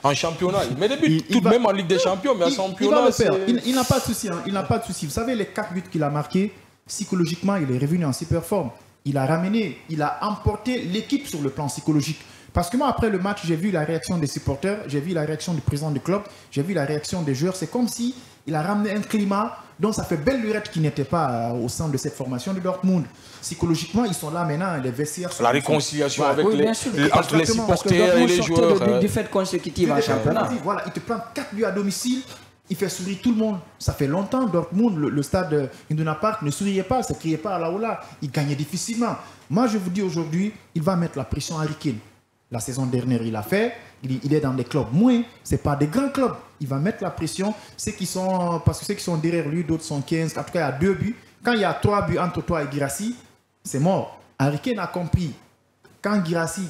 en championnat. Il met des buts, tout de même en Ligue des Champions, mais en championnat... Il va le faire. Il n'a pas de souci. Hein. Il n'a pas de souci. Vous savez, les 4 buts qu'il a marqués, psychologiquement, il est revenu en super forme. Il a ramené, il a emporté l'équipe sur le plan psychologique. Parce que moi, après le match, j'ai vu la réaction des supporters, j'ai vu la réaction du président du club, j'ai vu la réaction des joueurs. C'est comme si il a ramené un climat dont ça fait belle lurette qui n'était pas au sein de cette formation de Dortmund. Psychologiquement, ils sont là maintenant, les vestiaires... La réconciliation avec entre les supporters parce que et les joueurs. Du fait consécutif en championnat. Voilà, il te prend 4 buts à domicile, il fait sourire tout le monde. Ça fait longtemps, Dortmund, le stade Induna Park ne souriait pas, ne criait pas à la oula, il gagnait difficilement. Moi, je vous dis aujourd'hui, il va mettre la pression à Harry Kane. La saison dernière, il a fait. Il est dans des clubs moins. Ce n'est pas des grands clubs. Il va mettre la pression. Parce que ceux qui sont derrière lui, d'autres sont 15. En tout cas, il y a 2 buts. Quand il y a 3 buts entre toi et Guirassy, c'est mort. Harry Kane a compris. Quand Guirassy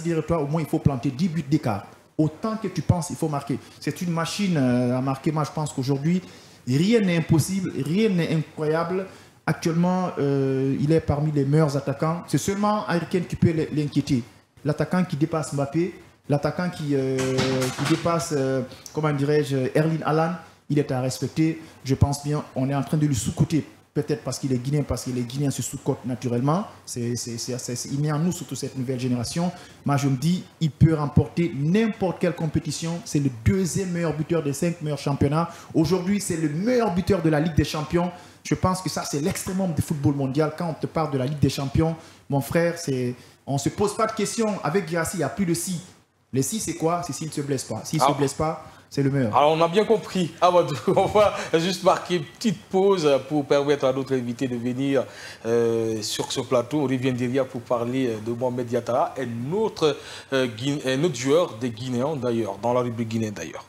derrière toi, au moins, il faut planter 10 buts d'écart. Autant que tu penses, il faut marquer. C'est une machine à marquer. Moi, je pense qu'aujourd'hui, rien n'est impossible. Rien n'est incroyable. Actuellement, il est parmi les meilleurs attaquants. C'est seulement Harry Kane qui peut l'inquiéter. L'attaquant qui dépasse Mbappé, l'attaquant qui dépasse, comment dirais-je, Erling Haaland, il est à respecter. Je pense bien, on est en train de lui sous-coter. Peut-être parce qu'il est guinéen, parce que les Guinéens se sous-cotent naturellement. Il est en nous, surtout cette nouvelle génération. Moi, je me dis, il peut remporter n'importe quelle compétition. C'est le 2e meilleur buteur des 5 meilleurs championnats. Aujourd'hui, c'est le meilleur buteur de la Ligue des Champions. Je pense que ça, c'est l'extrémum du football mondial. Quand on te parle de la Ligue des Champions, mon frère, on ne se pose pas de questions. Avec Guirassy, il n'y a plus de si. Les si, c'est quoi? C'est s'il ne se blesse pas. S'il ne se blesse pas, c'est le meilleur. Alors, on a bien compris. Amadou, on va juste marquer une petite pause pour permettre à notre invité de venir sur ce plateau. On revient derrière pour parler de Mohamed Yattara, un autre joueur des Guinéens d'ailleurs, dans la rubrique Guinée d'ailleurs.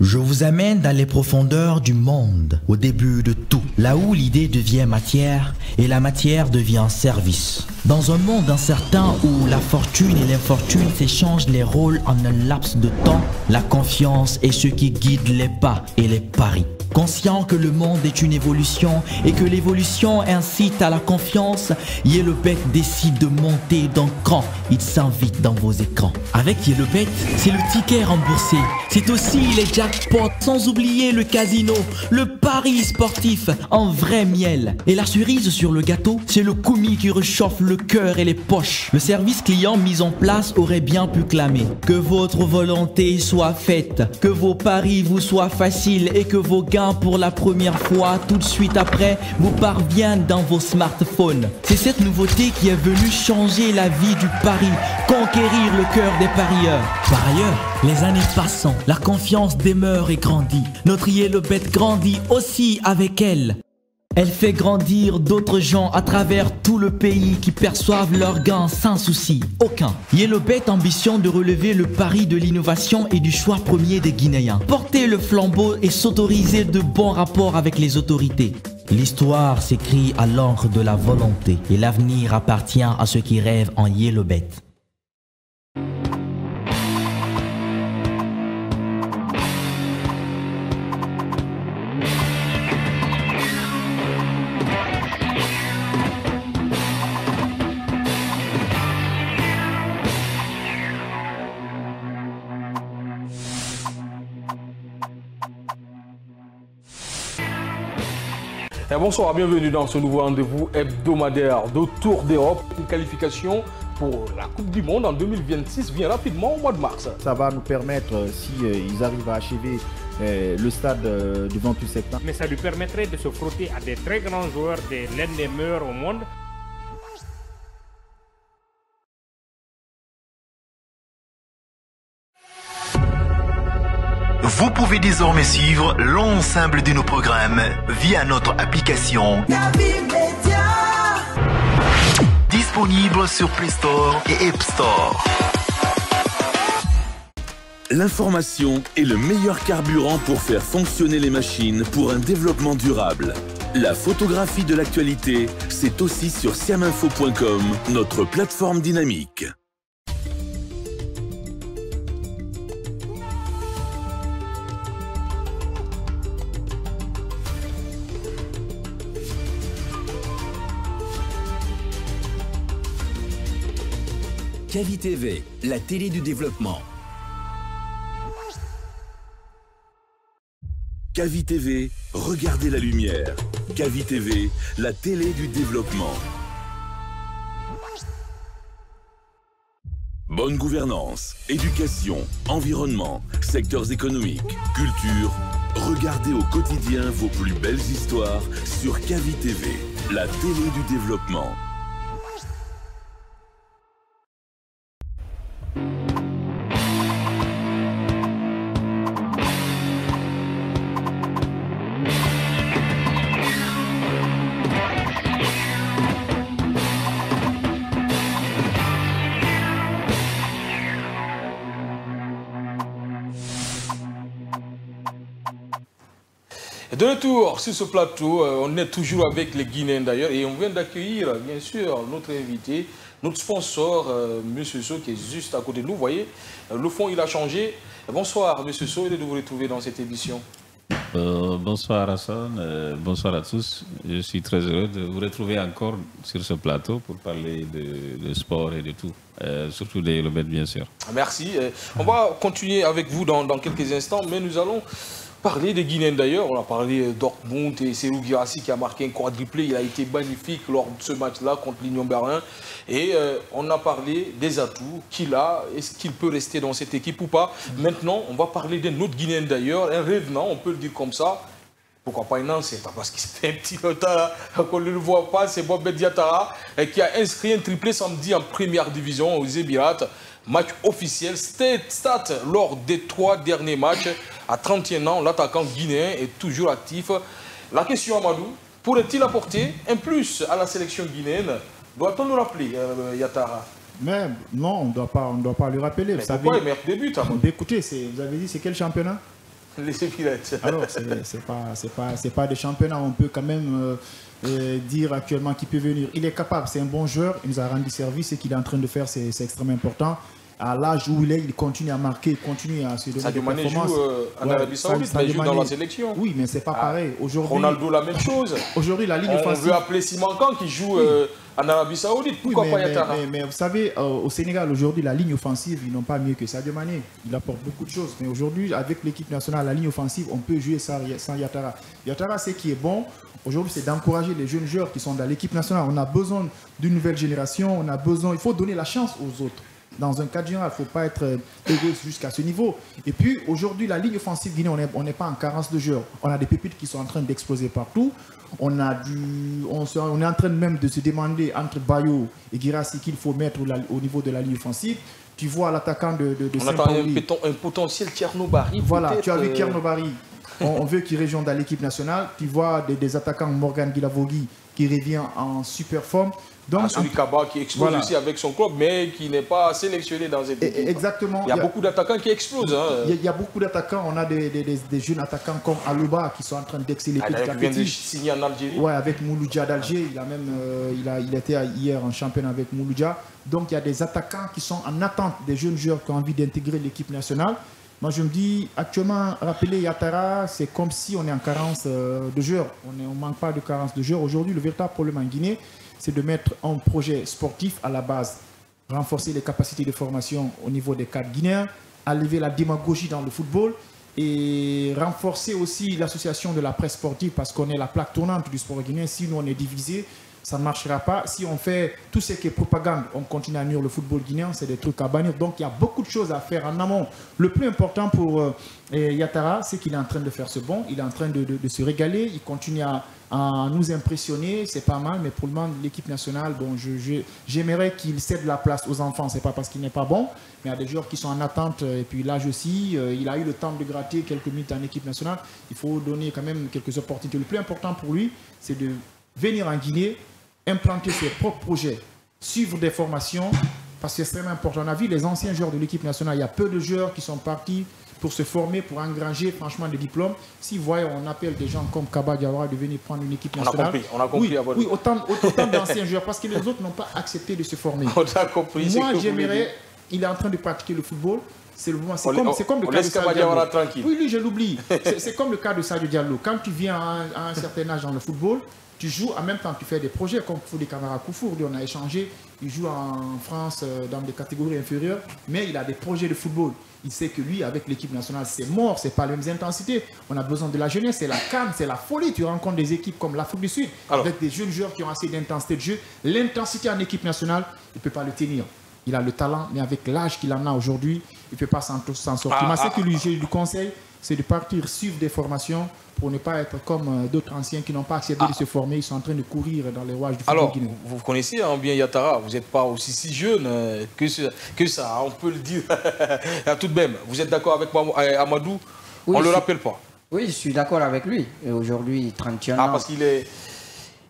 Je vous amène dans les profondeurs du monde, au début de tout, là où l'idée devient matière et la matière devient service. Dans un monde incertain où la fortune et l'infortune s'échangent les rôles en un laps de temps, la confiance est ce qui guide les pas et les paris. Conscient que le monde est une évolution et que l'évolution incite à la confiance, Yellowbet décide de monter d'un cran. Il s'invite dans vos écrans. Avec Yellowbet, c'est le ticket remboursé. C'est aussi les jackpots, sans oublier le casino, le pari sportif en vrai miel. Et la cerise sur le gâteau, c'est le commis qui réchauffe le cœur et les poches. Le service client mis en place aurait bien pu clamer que votre volonté soit faite, que vos paris vous soient faciles et que vos gains pour la première fois tout de suite après vous parviennent dans vos smartphones. C'est cette nouveauté qui est venue changer la vie du pari, conquérir le cœur des parieurs. Par ailleurs, les années passant, la confiance demeure et grandit. Notre Yellowbet grandit aussi avec elle. Elle fait grandir d'autres gens à travers tout le pays qui perçoivent leurs gains sans souci aucun. Yellowbet ambitionne de relever le pari de l'innovation et du choix premier des Guinéens. Porter le flambeau et s'autoriser de bons rapports avec les autorités. L'histoire s'écrit à l'encre de la volonté et l'avenir appartient à ceux qui rêvent en Yellowbet. Et bonsoir, bienvenue dans ce nouveau rendez-vous hebdomadaire de Tour d'Europe. Une qualification pour la Coupe du Monde en 2026 vient rapidement au mois de mars. Ça va nous permettre, si ils arrivent à achever le stade du 28 septembre. Mais ça lui permettrait de se frotter à des très grands joueurs, l'un des meilleurs au monde. Vous pouvez désormais suivre l'ensemble de nos programmes via notre application disponible sur Play Store et App Store. L'information est le meilleur carburant pour faire fonctionner les machines pour un développement durable. La photographie de l'actualité, c'est aussi sur siaminfo.com, notre plateforme dynamique. Kavi TV, la télé du développement. Kavi TV, regardez la lumière. Kavi TV, la télé du développement. Bonne gouvernance, éducation, environnement, secteurs économiques, culture. Regardez au quotidien vos plus belles histoires sur Kavi TV, la télé du développement. De retour sur ce plateau, on est toujours avec les Guinéens d'ailleurs et on vient d'accueillir bien sûr notre invité, notre sponsor, M. So, qui est juste à côté de nous. Vous voyez, le fond il a changé. Bonsoir M. So, et de vous retrouver dans cette émission. Bonsoir Hassan, bonsoir à tous. Je suis très heureux de vous retrouver encore sur ce plateau pour parler de sport et de tout, surtout des kilomètres bien sûr. Merci. On va continuer avec vous dans quelques instants, mais nous allons parler des Guinéens d'ailleurs. On a parlé Dortmund et Serhou Guirassy qui a marqué un quadruplé. Il a été magnifique lors de ce match-là contre l'Union Berlin. Et on a parlé des atouts qu'il a. Est-ce qu'il peut rester dans cette équipe ou pas? Maintenant, on va parler d'un autre Guinéen d'ailleurs, un revenant, on peut le dire comme ça. Pourquoi pas un ancien? Parce qu'il fait un petit retard qu'on ne le voit pas. C'est Bob Diatara qui a inscrit un triplé samedi en première division aux Émirats. Match officiel, stat lors des 3 derniers matchs. À 31 ans, l'attaquant guinéen est toujours actif. La question, Amadou, pourrait-il apporter un plus à la sélection guinéenne? Doit-on nous rappeler, Yatara? Mais non, on ne doit pas le rappeler. Mais pourquoi il marque des buts, Amadou? Écoutez, vous avez dit c'est quel championnat? Les Émirettes. Alors, c'est pas des championnats. On peut quand même dire actuellement qu'il peut venir. Il est capable, c'est un bon joueur. Il nous a rendu service et qu'il est en train de faire, c'est extrêmement important. À l'âge où il est, il continue à marquer, il continue à se donner Sadio des Mané performances. joue en Arabie Saoudite, mais il joue dans la sélection. Oui, mais c'est pas pareil. Aujourd'hui, Ronaldo, la même chose. Aujourd'hui, la ligne on offensive. On veut appeler Simankan qui joue en Arabie Saoudite. Pourquoi pas Yatara? Mais vous savez, au Sénégal, aujourd'hui, la ligne offensive, ils n'ont pas mieux que Sadio Mané. Il apporte beaucoup de choses. Mais aujourd'hui, avec l'équipe nationale, la ligne offensive, on peut jouer sans Yatara. Yatara, ce qui est bon, aujourd'hui, c'est d'encourager les jeunes joueurs qui sont dans l'équipe nationale. On a besoin d'une nouvelle génération. Il faut donner la chance aux autres. Dans un cadre général, il ne faut pas être égoïste jusqu'à ce niveau. Et puis, aujourd'hui, la ligne offensive guinéenne, on n'est pas en carence de joueurs. On a des pépites qui sont en train d'exploser partout. On est en train même de se demander entre Bayo et Guirassy qu'il faut mettre au niveau de la ligne offensive. Tu vois l'attaquant de on attend un potentiel Thierno Barry. Voilà, tu as vu Thierno Barry. On veut qu'il rejoigne dans l'équipe nationale. Tu vois des attaquants Morgan Guilavogui qui revient en super forme. Donc, celui Kaba qui explose aussi avec son club, mais qui n'est pas sélectionné dans cette équipe. Exactement. Il y a beaucoup d'attaquants qui explosent. Il y a beaucoup d'attaquants. On a des jeunes attaquants comme Alouba qui sont en train d'exceller petit à petit. Il vient de signer en Algérie. Ouais, avec Mouloudia d'Alger. Il était hier en championnat avec Mouloudia. Donc il y a des attaquants qui sont en attente des jeunes joueurs qui ont envie d'intégrer l'équipe nationale. Moi, je me dis, actuellement, rappeler Yatara, c'est comme si on est en carence de joueurs. On ne manque pas de carence de joueurs. Aujourd'hui, le véritable problème en Guinée, c'est de mettre un projet sportif à la base, renforcer les capacités de formation au niveau des cadres guinéens, enlever la démagogie dans le football et renforcer aussi l'association de la presse sportive parce qu'on est la plaque tournante du sport guinéen. Si nous on est divisé, ça ne marchera pas. Si on fait tout ce qui est propagande, on continue à nuire le football guinéen, c'est des trucs à bannir. Donc il y a beaucoup de choses à faire en amont. Le plus important pour Ouattara, c'est qu'il est en train de faire ce bon, il est en train de se régaler, il continue à nous impressionner, c'est pas mal, mais pour le moment, l'équipe nationale, bon, j'aimerais qu'il cède la place aux enfants, c'est pas parce qu'il n'est pas bon, mais il y a des joueurs qui sont en attente, et puis l'âge aussi, il a eu le temps de gratter quelques minutes en équipe nationale, il faut donner quand même quelques opportunités. Le plus important pour lui, c'est de venir en Guinée, implanter ses propres projets, suivre des formations, parce que c'est extrêmement important. On a vu les anciens joueurs de l'équipe nationale, il y a peu de joueurs qui sont partis pour se former, pour engranger franchement des diplômes. Si vous voyez, on appelle des gens comme Kaba Diawara de venir prendre une équipe nationale. On a compris. Oui, autant d'anciens joueurs, parce que les autres n'ont pas accepté de se former. On a compris. Moi, j'aimerais, il est en train de pratiquer le football. C'est comme le cas de Sadio Diallo. Tranquille. Oui, lui, je l'oublie. C'est comme le cas de Sadio Diallo. Quand tu viens à un certain âge dans le football, tu joues, en même temps tu fais des projets comme Foudé Camara Koufour, on a échangé, il joue en France dans des catégories inférieures, mais il a des projets de football. Il sait que lui, avec l'équipe nationale, c'est mort, c'est pas les mêmes intensités. On a besoin de la jeunesse, c'est la canne, c'est la folie. Tu rencontres des équipes comme l'Afrique du Sud, avec des jeunes joueurs qui ont assez d'intensité de jeu. L'intensité en équipe nationale, il ne peut pas le tenir. Il a le talent, mais avec l'âge qu'il en a aujourd'hui, il ne peut pas s'en sortir. Mais ce que je lui conseille, c'est de partir suivre des formations pour ne pas être comme d'autres anciens qui n'ont pas accepté de se former. Ils sont en train de courir dans les rouages du football guinéen. Alors, vous connaissez bien Ouattara, vous n'êtes pas aussi si jeune que ça, on peut le dire. Tout de même, vous êtes d'accord avec Amadou? Oui, on ne le rappelle pas. Oui, je suis d'accord avec lui. Aujourd'hui, 31 ans. Parce qu'il est...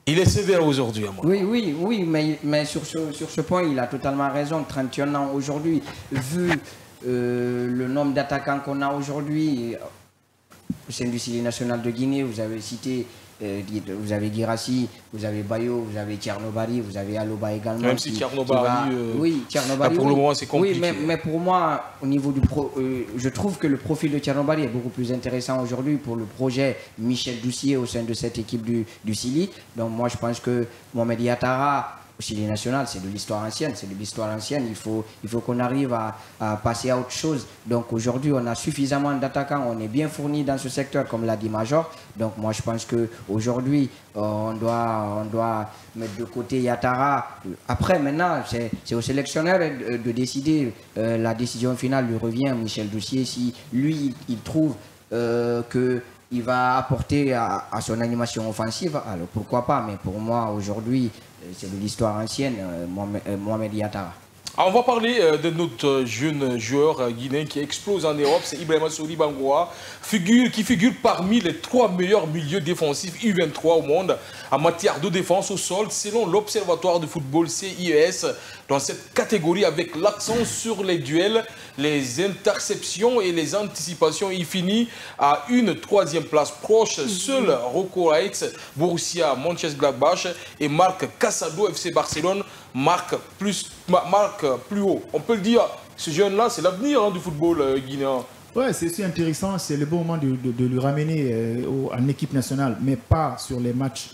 Il est sévère aujourd'hui, Amadou. Oui, mais sur ce point, il a totalement raison. 31 ans aujourd'hui, vu le nombre d'attaquants qu'on a aujourd'hui au sein du Sili national de Guinée, vous avez cité, vous avez Guirassy, vous avez Bayo, vous avez Tchernobari, vous avez Aloba également. Même si Tchernobari, oui, Tchernobari, pour le moment c'est compliqué. Oui, mais pour moi, au niveau du je trouve que le profil de Tchernobari est beaucoup plus intéressant aujourd'hui pour le projet Michel Doucier au sein de cette équipe du Sili. Donc moi je pense que Mohamed Ouattara, au Chili national, c'est de l'histoire ancienne, il faut qu'on arrive à passer à autre chose. Donc aujourd'hui, on a suffisamment d'attaquants, on est bien fourni dans ce secteur, comme l'a dit Major. Donc moi, je pense qu'aujourd'hui, on doit mettre de côté Ouattara. Après, maintenant, c'est au sélectionneur de décider. La décision finale lui revient, Michel Doucier, si lui, il trouve qu'il va apporter à son animation offensive, alors pourquoi pas. Mais pour moi, aujourd'hui, c'est de l'histoire ancienne, Mohamed Ouattara. On va parler de notre jeune joueur guinéen qui explose en Europe, c'est Ibrahima Souri Bangoua, qui figure parmi les 3 meilleurs milieux défensifs U23 au monde en matière de défense au sol, selon l'Observatoire de football CIES, dans cette catégorie avec l'accent sur les duels, les interceptions et les anticipations. Il finit à une 3e place proche. Seul Rocco Reitz, Borussia Mönchengladbach et Marc Casado, FC Barcelone, marque plus haut. On peut le dire, ce jeune-là, c'est l'avenir du football guinéen. Ouais, c'est aussi intéressant, c'est le bon moment de le ramener en équipe nationale, mais pas sur les matchs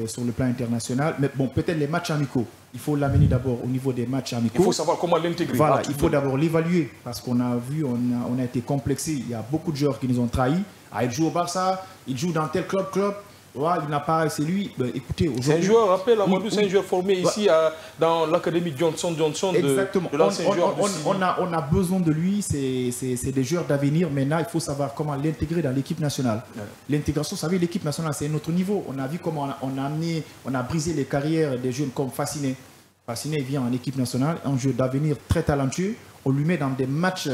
sur le plan international. Mais bon, peut-être les matchs amicaux. Il faut l'amener d'abord au niveau des matchs amicaux. Il faut savoir comment l'intégrer. Voilà, il faut d'abord l'évaluer, parce qu'on a vu, on a été complexé. Il y a beaucoup de joueurs qui nous ont trahis. Il joue au Barça, il joue dans tel club. Ouais, il n'a pas, c'est lui. Ben, écoutez, c'est un joueur, rappelle, Amadou, c'est un joueur formé ici dans l'académie Johnson de l'ancien joueur. On a besoin de lui, c'est des joueurs d'avenir. Maintenant, il faut savoir comment l'intégrer dans l'équipe nationale. Ouais. L'intégration, vous savez, l'équipe nationale, c'est un autre niveau. On a vu comment on a brisé les carrières des jeunes comme Fasciné. Fasciné vient en équipe nationale, un jeu d'avenir très talentueux. On lui met dans des matchs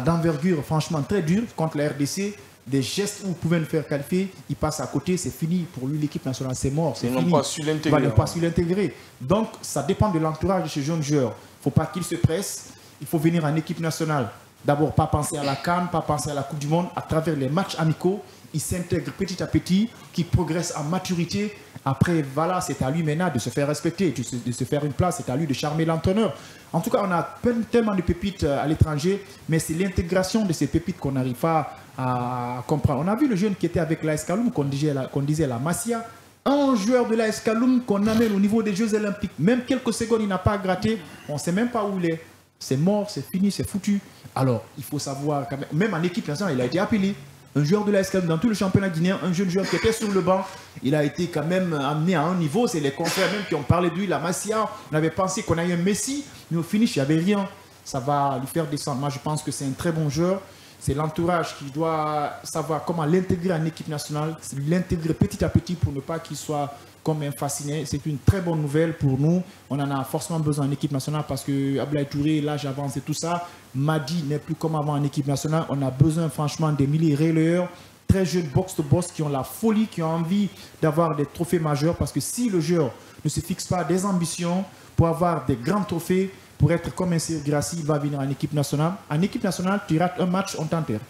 d'envergure, franchement très durs contre la RDC. Des gestes où vous pouvez le faire qualifier, il passe à côté, c'est fini. Pour lui, l'équipe nationale, c'est mort. Ils n'ont pas su l'intégrer. Il n'a pas su l'intégrer. Donc, ça dépend de l'entourage de ce jeune joueur. Il ne faut pas qu'il se presse. Il faut venir en équipe nationale. D'abord, pas penser à la CAN, pas penser à la Coupe du Monde. À travers les matchs amicaux, il s'intègre petit à petit, qu'il progresse en maturité. Après, voilà, c'est à lui maintenant de se faire respecter, de se faire une place. C'est à lui de charmer l'entraîneur. En tout cas, on a tellement de pépites à l'étranger, mais c'est l'intégration de ces pépites qu'on n'arrive pas à comprendre. On a vu le jeune qui était avec l'AS Kaloum, qu'on disait la Masia, un joueur de l'AS Kaloum qu'on amène au niveau des Jeux Olympiques. Même quelques secondes, il n'a pas gratté, on ne sait même pas où il est. c'est mort, c'est fini, c'est foutu. Alors, il faut savoir, quand même en équipe nationale, il a été appelé. Un joueur de l'AS Cannes dans tout le championnat guinéen, un jeune joueur qui était sur le banc, il a été quand même amené à un niveau. C'est les confrères même qui ont parlé de lui, la Masia. On avait pensé qu'on a eu un Messi, mais au finish, il n'y avait rien. Ça va lui faire descendre. Moi, je pense que c'est un très bon joueur. C'est l'entourage qui doit savoir comment l'intégrer en équipe nationale, l'intégrer petit à petit pour ne pas qu'il soit comme un fasciné. C'est une très bonne nouvelle pour nous. On en a forcément besoin en équipe nationale parce que Ablaye Touré, l'âge avance et tout ça. Madi n'est plus comme avant en équipe nationale. On a besoin franchement des milliers relayeurs, très jeunes box-to-box qui ont la folie, qui ont envie d'avoir des trophées majeurs parce que si le joueur ne se fixe pas des ambitions pour avoir des grands trophées, pour être comme un Sir Grassi, il va venir en équipe nationale. En équipe nationale, tu rates un match, on t'enterre.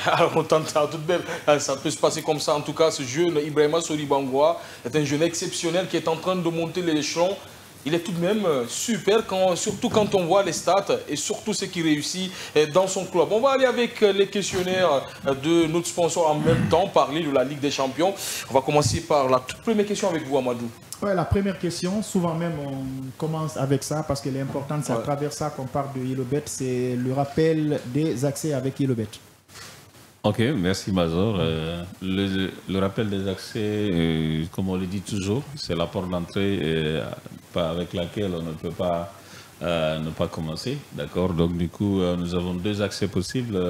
Alors, on t'entend tout de même. Ça peut se passer comme ça. En tout cas, ce jeune Ibrahima Sori Bangoua est un jeune exceptionnel qui est en train de monter les échelons. Il est tout de même super, surtout quand on voit les stats et surtout ce qu'il réussit dans son club. On va aller avec les questionnaires de notre sponsor en même temps, parler de la Ligue des Champions. On va commencer par la toute première question avec vous, Amadou. Ouais, la première question, souvent même on commence avec ça parce qu'elle est importante, c'est à travers ça qu'on parle de YellowBet, c'est le rappel des accès avec YellowBet. Ok, merci Mazor. Le rappel des accès, comme on le dit toujours, c'est la porte d'entrée avec laquelle on ne peut pas ne pas commencer. D'accord. Donc du coup, nous avons deux accès possibles,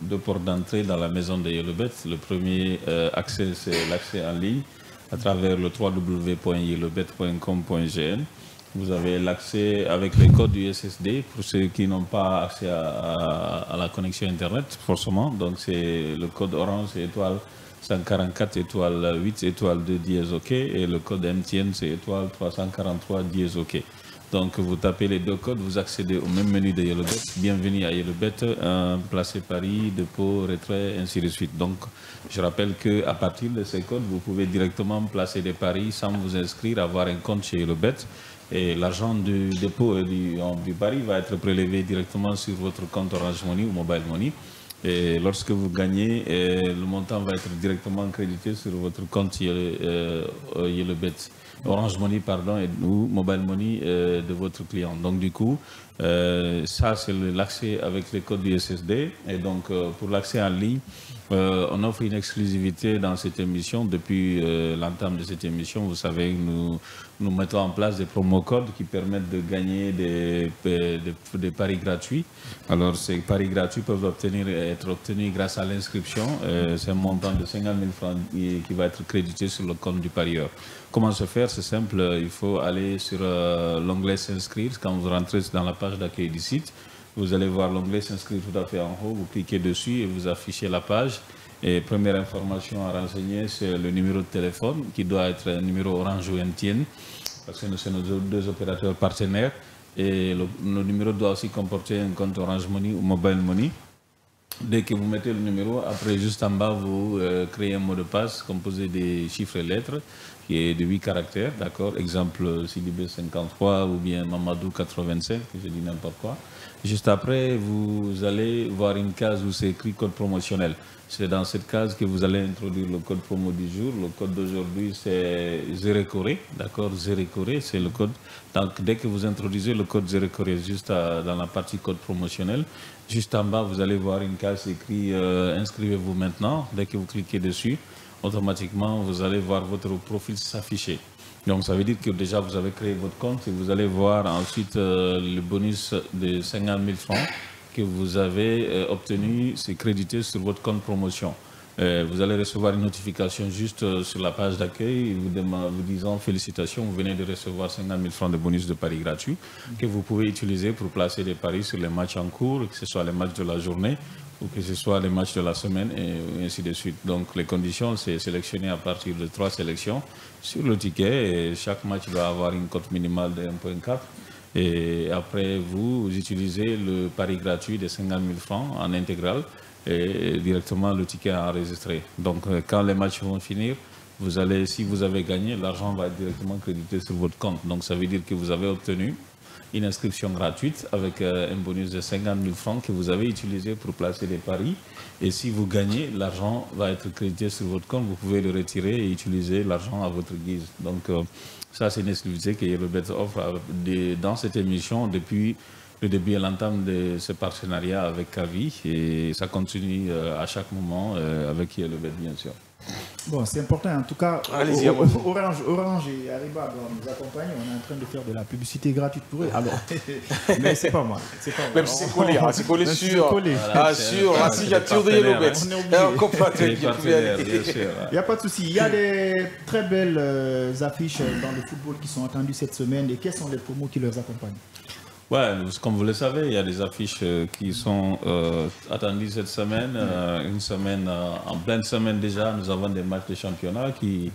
deux portes d'entrée dans la maison de YellowBet. Le premier accès, c'est l'accès en ligne à travers le www.yellowbet.com.gn. Vous avez l'accès avec les codes USSD pour ceux qui n'ont pas accès à la connexion Internet, forcément. Donc, c'est le code Orange, c'est étoile 144, étoile 8, étoile 2, dièse OK. Et le code MTN, c'est étoile 343, dièse OK. Donc, vous tapez les deux codes, vous accédez au même menu de YellowBet. Bienvenue à YellowBet, placé Paris, dépôt, retrait, ainsi de suite. Donc, je rappelle qu'à partir de ces codes, vous pouvez directement placer des paris sans vous inscrire, avoir un compte chez YellowBet. Et l'argent du dépôt et du pari va être prélevé directement sur votre compte Orange Money ou Mobile Money. Et lorsque vous gagnez, le montant va être directement crédité sur votre compte YellowBet, Orange Money pardon, ou Mobile Money de votre client. Donc du coup, ça c'est l'accès avec les codes du SSD. Et donc pour l'accès en ligne, on offre une exclusivité dans cette émission. Depuis l'entame de cette émission, vous savez, nous mettons en place des promo codes qui permettent de gagner des paris gratuits. Alors, ces paris gratuits peuvent être obtenus grâce à l'inscription. C'est un montant de 50 000 francs qui va être crédité sur le compte du parieur. Comment se faire? C'est simple, il faut aller sur l'onglet s'inscrire. Quand vous rentrez dans la page d'accueil du site, vous allez voir l'onglet s'inscrire tout à fait en haut, vous cliquez dessus et vous affichez la page. Et première information à renseigner, c'est le numéro de téléphone qui doit être un numéro Orange ou MTN, parce que c'est nos deux opérateurs partenaires. Et le numéro doit aussi comporter un compte Orange Money ou Mobile Money. Dès que vous mettez le numéro, après juste en bas, vous créez un mot de passe composé des chiffres et lettres, qui est de 8 caractères, d'accord. Exemple Sidibé 53 ou bien Mamadou 85, je dis n'importe quoi. Juste après, vous allez voir une case où c'est écrit code promotionnel. C'est dans cette case que vous allez introduire le code promo du jour. Le code d'aujourd'hui, c'est Zérécoré, d'accord. Zérécoré, c'est le code. Donc, dès que vous introduisez le code Zérécoré juste dans la partie code promotionnel, juste en bas, vous allez voir une case écrit inscrivez-vous maintenant. Dès que vous cliquez dessus, automatiquement, vous allez voir votre profil s'afficher. Donc, ça veut dire que déjà, vous avez créé votre compte et vous allez voir ensuite le bonus de 50 000 francs que vous avez obtenu, c'est crédité sur votre compte promotion. Vous allez recevoir une notification juste sur la page d'accueil vous disant félicitations, vous venez de recevoir 50 000 francs de bonus de paris gratuits que vous pouvez utiliser pour placer des paris sur les matchs en cours, que ce soit les matchs de la journée ou que ce soit les matchs de la semaine et ainsi de suite. Donc les conditions, c'est sélectionné à partir de 3 sélections sur le ticket et chaque match doit avoir une cote minimale de 1,4. Et après, vous utilisez le pari gratuit de 50 000 francs en intégral et directement le ticket est enregistré. Donc quand les matchs vont finir, vous allez, si vous avez gagné, l'argent va être directement crédité sur votre compte. Donc ça veut dire que vous avez obtenu une inscription gratuite avec un bonus de 50 000 francs que vous avez utilisé pour placer des paris. Et si vous gagnez, l'argent va être crédité sur votre compte. Vous pouvez le retirer et utiliser l'argent à votre guise. Donc ça, c'est une exclusivité que YellowBet offre dans cette émission depuis le début et l'entame de ce partenariat avec Kavi et ça continue à chaque moment avec ILEBET bien sûr. Bon, c'est important. En tout cas, Orange et Ariba doivent nous accompagner. On est en train de faire de la publicité gratuite pour eux. Alors, mais c'est pas mal. Même si c'est collé, c'est collé sur la signature de ILEBET. Il n'y a pas de souci. Il y a des très belles affiches dans le football qui sont attendues cette semaine. Et quels sont les promos qui les accompagnent? Ouais, comme vous le savez, il y a des affiches qui sont attendues cette semaine. Une semaine, en pleine semaine déjà, nous avons des matchs de championnat qui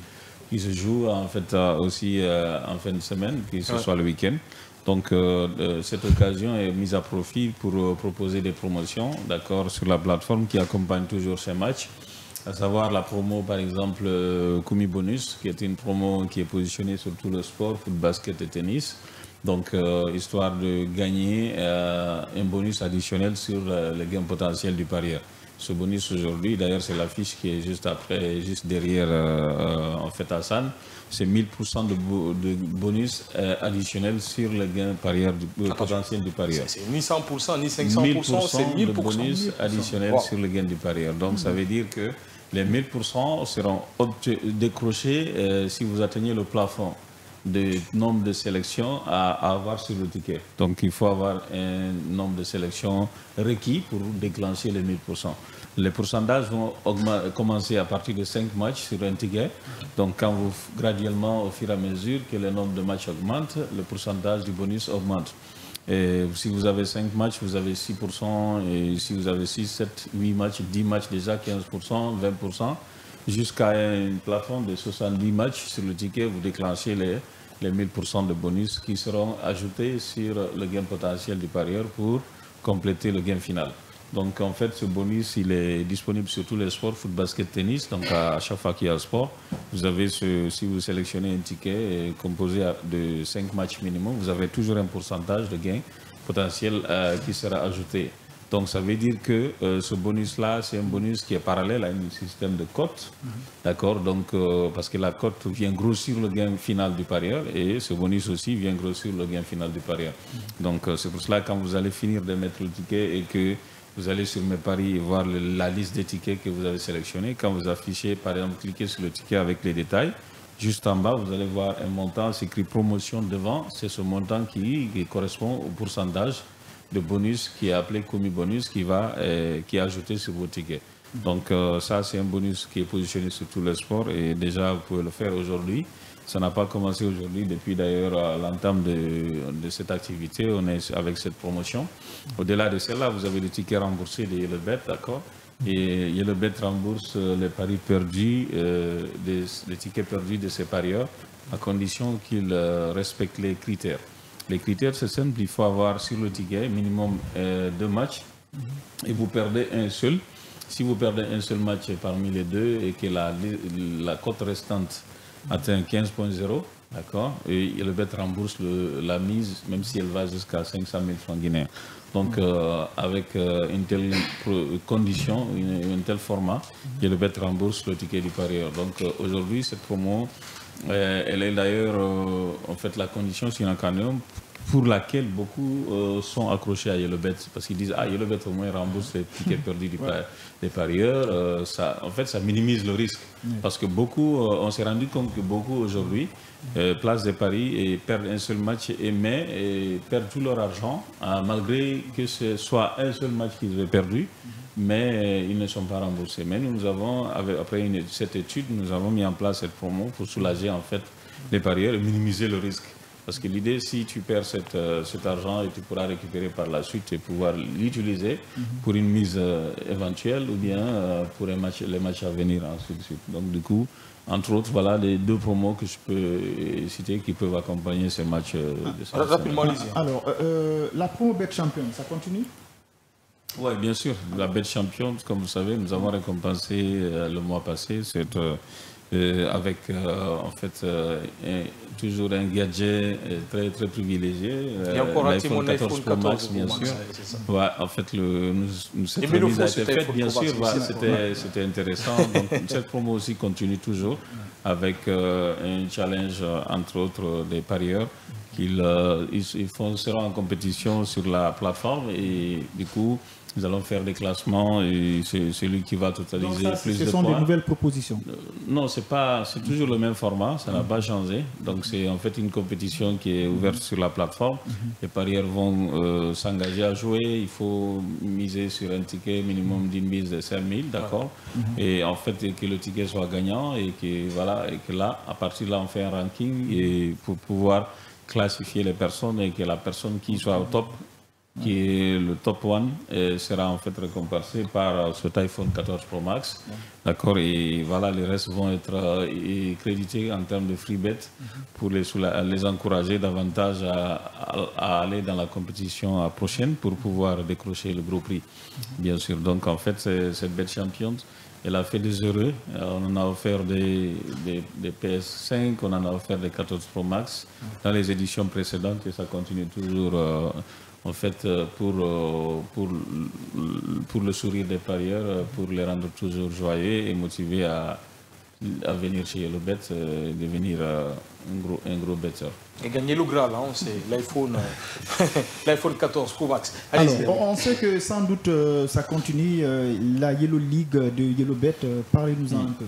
se jouent en fait aussi en fin de semaine, que ce soit le week-end. Donc cette occasion est mise à profit pour proposer des promotions, d'accord, sur la plateforme qui accompagne toujours ces matchs. À savoir la promo par exemple Kumi Bonus, qui est une promo qui est positionnée sur tout le sport, foot, basket et tennis. Donc, histoire de gagner un bonus additionnel sur le gain potentiel du parieur. Ce bonus aujourd'hui, d'ailleurs, c'est l'affiche qui est juste après, juste derrière, en fait, Hassan. C'est 1000% de bonus additionnel sur le gain parieur potentiel du parieur. C'est ni 100%, ni 500%, c'est 1000% de bonus additionnel sur le gain du parieur. Donc, ça veut dire que les 1000% seront décrochés si vous atteignez le plafond de nombre de sélections à avoir sur le ticket. Donc il faut avoir un nombre de sélections requis pour déclencher les 1000%. Les pourcentages vont commencer à partir de 5 matchs sur un ticket. Donc quand vous, graduellement, au fur et à mesure que le nombre de matchs augmente, le pourcentage du bonus augmente. Et si vous avez 5 matchs, vous avez 6%, et si vous avez 6, 7, 8 matchs, 10 matchs déjà, 15%, 20%. Jusqu'à un plafond de 70 matchs sur le ticket, vous déclenchez les 1000% de bonus qui seront ajoutés sur le gain potentiel du parieur pour compléter le gain final. Donc en fait, ce bonus, il est disponible sur tous les sports, foot, basket, tennis. Donc à chaque fois qu'il y a un sport, vous avez si vous sélectionnez un ticket composé de 5 matchs minimum, vous avez toujours un pourcentage de gain potentiel qui sera ajouté. Donc ça veut dire que ce bonus-là, c'est un bonus qui est parallèle à un système de cote. D'accord. Donc parce que la cote vient grossir le gain final du parieur et ce bonus aussi vient grossir le gain final du parieur. Donc c'est pour cela que quand vous allez finir de mettre le ticket et que vous allez sur mes paris et voir la liste des tickets que vous avez sélectionnés, quand vous affichez, par exemple, cliquez sur le ticket avec les détails, juste en bas, vous allez voir un montant, c'est écrit promotion devant, c'est ce montant qui correspond au pourcentage de bonus qui est appelé Kumi Bonus qui est ajouté sur vos tickets. Donc ça, c'est un bonus qui est positionné sur tous les sports et déjà, vous pouvez le faire aujourd'hui. Ça n'a pas commencé aujourd'hui, depuis d'ailleurs l'entame de cette activité, on est avec cette promotion. Au-delà de cela, vous avez le ticket remboursé de ILEBET, d'accord? Et ILEBET rembourse les paris perdus, les tickets perdus de ses parieurs, à condition qu'ils respectent les critères. Les critères, c'est simple, il faut avoir sur le ticket minimum 2 matchs et vous perdez un seul. Si vous perdez un seul match parmi les deux et que la cote restante atteint 15.0, d'accord, et ILEBET rembourse la mise, même si elle va jusqu'à 500 000 francs guinéens. Donc, avec une telle condition, un tel format, ILEBET rembourse le ticket du parieur. Donc, aujourd'hui, cette promo, elle est d'ailleurs, en fait, la condition sine qua non pour laquelle beaucoup sont accrochés à ILEBET, parce qu'ils disent « Ah, ILEBET au moins rembourse les tickets perdus des parieurs ». En fait, ça minimise le risque, parce que beaucoup, on s'est rendu compte que beaucoup aujourd'hui placent des paris et perdent un seul match et perdent tout leur argent, malgré que ce soit un seul match qu'ils avaient perdu, mais ils ne sont pas remboursés. Mais nous avons, après cette étude, nous avons mis en place cette promo pour soulager en fait les parieurs et minimiser le risque. Parce que l'idée, si tu perds cet argent et tu pourras récupérer par la suite et pouvoir l'utiliser pour une mise éventuelle ou bien pour les matchs à venir ensuite de suite. Donc du coup, entre autres, voilà les 2 promos que je peux citer qui peuvent accompagner ces matchs de cette rapidement, alors, la promo Bet Champion, ça continue? Oui, bien sûr. La Bet Champion, comme vous savez, nous avons récompensé le mois passé avec en fait toujours un gadget très très privilégié. L'iPhone 14 Pro Max, bien sûr. Ouais, en fait, cette remise a été faite, bien sûr. C'était intéressant. Donc, cette promo aussi continue toujours avec un challenge, entre autres, des parieurs seront en compétition sur la plateforme et du coup, nous allons faire des classements et c'est celui qui va totaliser plus de points. Ce sont des nouvelles propositions? Non, c'est toujours le même format, ça n'a pas changé. Donc c'est en fait une compétition qui est ouverte sur la plateforme. Les parieurs vont s'engager à jouer. Il faut miser sur un ticket minimum d'une mise de 5 000, d'accord. Et en fait que le ticket soit gagnant et que là, à partir de là, on fait un ranking et pour pouvoir classifier les personnes et que la personne qui soit au top, qui est le top 1, sera en fait récompensé par cet iPhone 14 Pro Max. D'accord, et voilà, les restes vont être crédités en termes de free bet pour les encourager davantage à aller dans la compétition prochaine pour pouvoir décrocher le gros prix, bien sûr. Donc en fait, cette Bet Champions, elle a fait des heureux. On en a offert des PS5, on en a offert des 14 Pro Max dans les éditions précédentes et ça continue toujours. En fait, pour le sourire des parieurs, pour les rendre toujours joyeux et motivés à venir chez YellowBet et devenir un gros betteur. Et gagner le Graal, hein, c'est l'iPhone 14 Pro Max. Alors, on sait que sans doute ça continue, la Yellow League de YellowBet, parlez-nous un peu.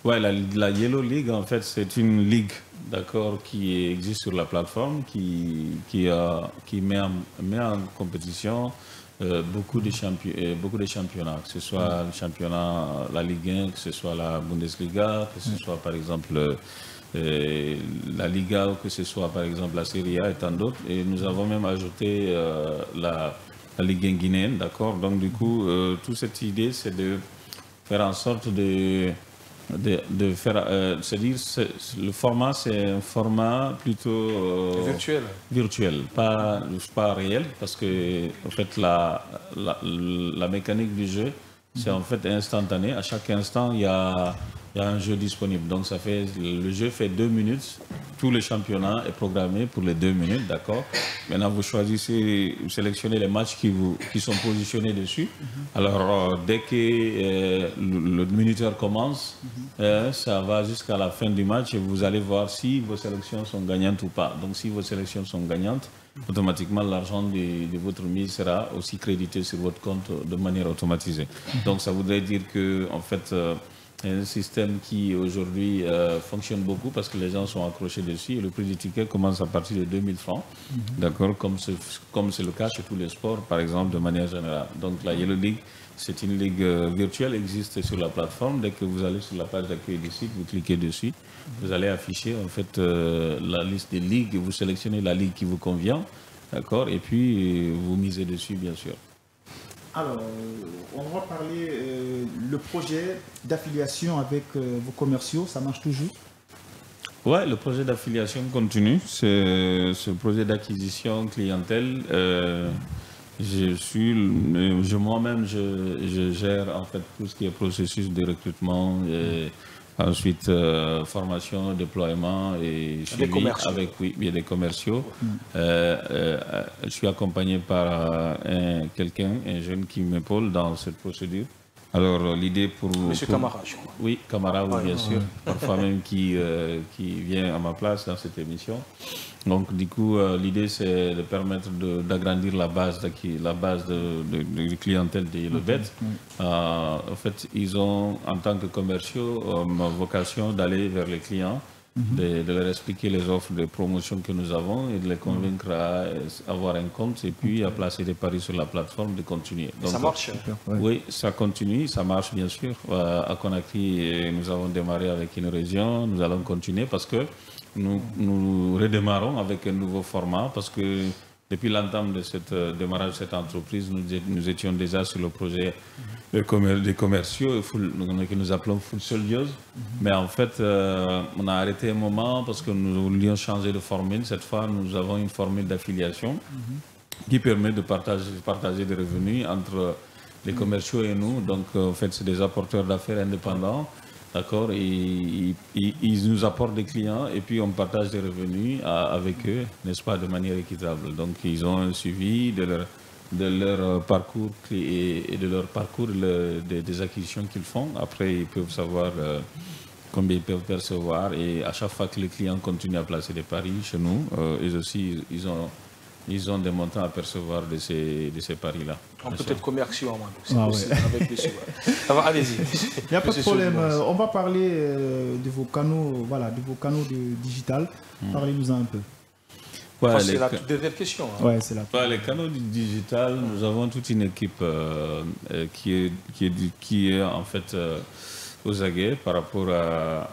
Ouais, la Yellow League, en fait, c'est une ligue, d'accord, qui existe sur la plateforme, qui met en compétition beaucoup de championnats, que ce soit le championnat, la Ligue 1, que ce soit la Bundesliga, que ce soit par exemple la Liga, ou que ce soit par exemple la Serie A et tant d'autres. Et nous avons même ajouté la Ligue 1 guinéenne, d'accord. Donc du coup, toute cette idée, c'est de faire en sorte de faire, c'est-à-dire le format, c'est un format plutôt virtuel, pas réel, parce que en fait la mécanique du jeu, c'est en fait instantané. À chaque instant, il y a un jeu disponible. Donc le jeu fait 2 minutes. Tout le championnat est programmé pour les 2 minutes, d'accord. Maintenant, vous choisissez, vous sélectionnez les matchs qui sont positionnés dessus. Alors, dès que le minuteur commence, ça va jusqu'à la fin du match et vous allez voir si vos sélections sont gagnantes ou pas. Donc, si vos sélections sont gagnantes, automatiquement, l'argent de votre mise sera aussi crédité sur votre compte de manière automatisée. Donc, ça voudrait dire que, en fait, un système qui aujourd'hui fonctionne beaucoup parce que les gens sont accrochés dessus et le prix du ticket commence à partir de 2000 francs, d'accord, comme c'est le cas chez tous les sports, par exemple, de manière générale. Donc la Yellow League, c'est une ligue virtuelle, existe sur la plateforme. Dès que vous allez sur la page d'accueil du site, vous cliquez dessus, vous allez afficher en fait la liste des ligues, vous sélectionnez la ligue qui vous convient, d'accord, et puis vous misez dessus, bien sûr. Alors, on va parler le projet d'affiliation avec vos commerciaux, ça marche toujours? Ouais, le projet d'affiliation continue. Ce projet d'acquisition clientèle, moi-même, je gère en fait tout ce qui est processus de recrutement. Ensuite, formation, déploiement et suivi avec des commerciaux. Je suis accompagné par un jeune qui m'épaule dans cette procédure. Alors, l'idée pour... Monsieur Camara, je crois. Oui, Camara, oui, bien sûr. Parfois même qui vient à ma place dans cette émission. Donc, du coup, l'idée, c'est de permettre d'agrandir la base de clientèle de YellowBet. En fait, ils ont, en tant que commerciaux, vocation d'aller vers les clients, de leur expliquer les offres de promotion que nous avons et de les convaincre à avoir un compte et puis à placer des paris sur la plateforme, de continuer. Donc, ça marche? Oui, ça continue, ça marche bien sûr. À Conakry, nous avons démarré avec une région, nous allons continuer parce que nous redémarrons avec un nouveau format parce que depuis l'entame de démarrage de cette entreprise, nous étions déjà sur le projet des commerciaux que nous appelons Full Soldiers. Mais en fait, on a arrêté un moment parce que nous voulions changer de formule. Cette fois, nous avons une formule d'affiliation qui permet de partager des revenus entre les commerciaux et nous. Donc, en fait, c'est des apporteurs d'affaires indépendants. D'accord, ils nous apportent des clients et puis on partage des revenus avec eux, n'est-ce pas, de manière équitable. Donc ils ont un suivi de leur parcours et de leur parcours des acquisitions qu'ils font. Après, ils peuvent savoir combien ils peuvent percevoir. Et à chaque fois que les clients continuent à placer des paris chez nous, eux aussi, ils ont des montants à percevoir de ces paris-là. Peut-être commerciaux, c'est possible, avec les sous. Allez-y. Il n'y a pas de problème. On va parler de vos canaux, de vos canaux digital. Parlez-nous un peu. C'est la toute dernière question. C'est les canaux du digital, nous avons toute une équipe qui est en fait aux aguets par rapport à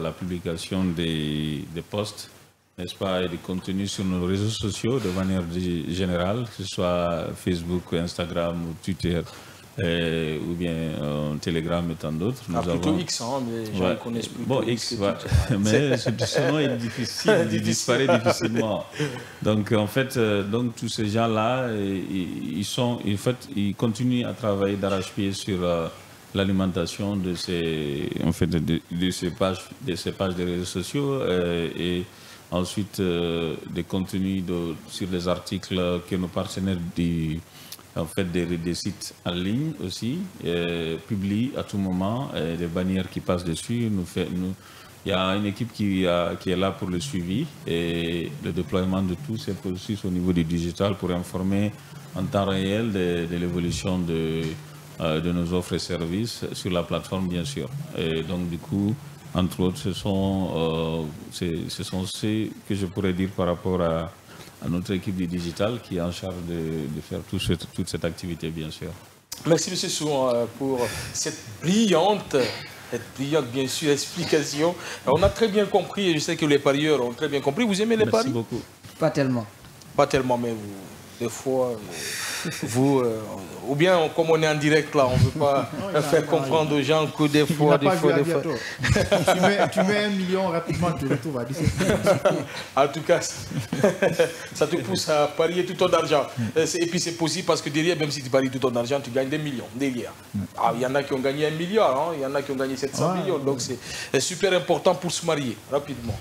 la publication des posts, n'est-ce pas, et des contenus sur nos réseaux sociaux de manière générale, que ce soit Facebook, Instagram ou Twitter. Ou bien Telegram et tant d'autres. Plutôt X, mais les gens connaissent plus. Bon, X, mais ce nom est difficile, il disparaît difficilement. Donc, en fait, tous ces gens-là, ils continuent à travailler d'arrache-pied sur l'alimentation de ces pages des réseaux sociaux et ensuite des contenus sur les articles que nos partenaires des sites en ligne aussi, publient à tout moment, des bannières qui passent dessus. Il y a une équipe qui est là pour le suivi et le déploiement de tout ces processus au niveau du digital pour informer en temps réel de l'évolution de nos offres et services sur la plateforme, bien sûr. Et donc, du coup, entre autres, ce sont ceux que je pourrais dire par rapport à notre équipe du digital qui est en charge de faire toute cette activité, bien sûr. Merci, M. Sou, pour cette brillante, bien sûr, explication. On a très bien compris, et je sais que les parieurs ont très bien compris. Vous aimez les paris? Merci beaucoup. Pas tellement. Pas tellement, mais des fois, ou bien comme on est en direct là, on ne veut pas faire comprendre aux gens que des fois... tu mets 1 million rapidement, tu retrouves à 17 millions. En tout cas, ça te pousse à parier tout ton argent. Et puis c'est possible parce que derrière, même si tu paries tout ton argent, tu gagnes des millions derrière. Il y en a qui ont gagné 1 milliard, il y en a qui ont gagné 700 millions. Donc c'est super important pour se marier rapidement.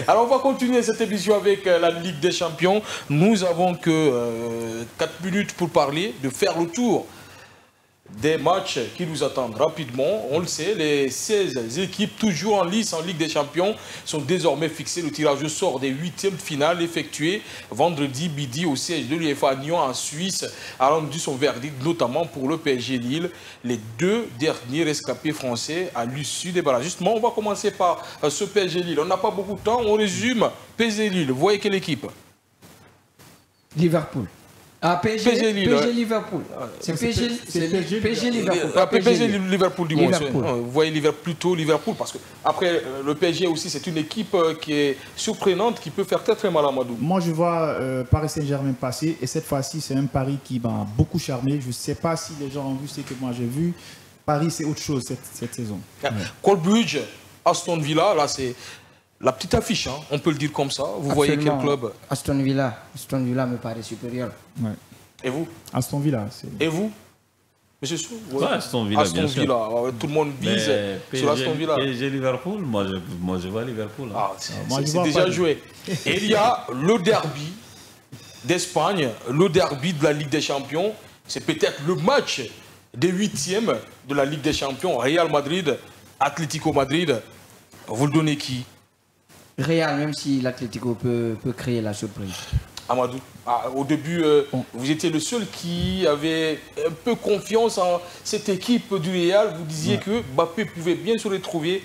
Alors on va continuer cette émission avec la Ligue des Champions. Nous avons que 4 minutes pour parler, de faire le tour des matchs qui nous attendent rapidement. On le sait, les 16 équipes toujours en lice en Ligue des Champions sont désormais fixées. Le tirage au sort des 8e de finale effectué vendredi midi au siège de l'UEFA à Nyon en Suisse a rendu son verdict, notamment pour le PSG Lille, les 2 derniers rescapés français à l'issue des barrages. Justement, on va commencer par ce PSG Lille. On n'a pas beaucoup de temps, on résume. PSG Lille, vous voyez quelle équipe? Liverpool. PSG Liverpool. C'est PSG Liverpool. PSG Liverpool du moins. Vous voyez plutôt Liverpool parce que après le PSG aussi c'est une équipe qui est surprenante qui peut faire très très mal à Madou. Moi je vois Paris Saint-Germain passer et cette fois-ci c'est un pari qui m'a beaucoup charmé. Je ne sais pas si les gens ont vu ce que moi j'ai vu. Paris c'est autre chose cette saison. Colbridge, Aston Villa, là c'est la petite affiche, on peut le dire comme ça. Vous voyez quel club? Aston Villa me paraît supérieur. Ouais. Et vous? Aston Villa. Et vous? Monsieur Sou? Aston Villa, bien sûr. Tout le monde vise sur Aston Villa. PSG Liverpool, moi je vois Liverpool. C'est déjà joué. Et il y a le derby d'Espagne, le derby de la Ligue des Champions. C'est peut-être le match des 8e de la Ligue des Champions. Real Madrid, Atlético Madrid. Vous le donnez qui? Real, même si l'Atlético peut créer la surprise. Amadou, au début, vous étiez le seul qui avait un peu confiance en cette équipe du Real. Vous disiez que Mbappé pouvait bien se retrouver.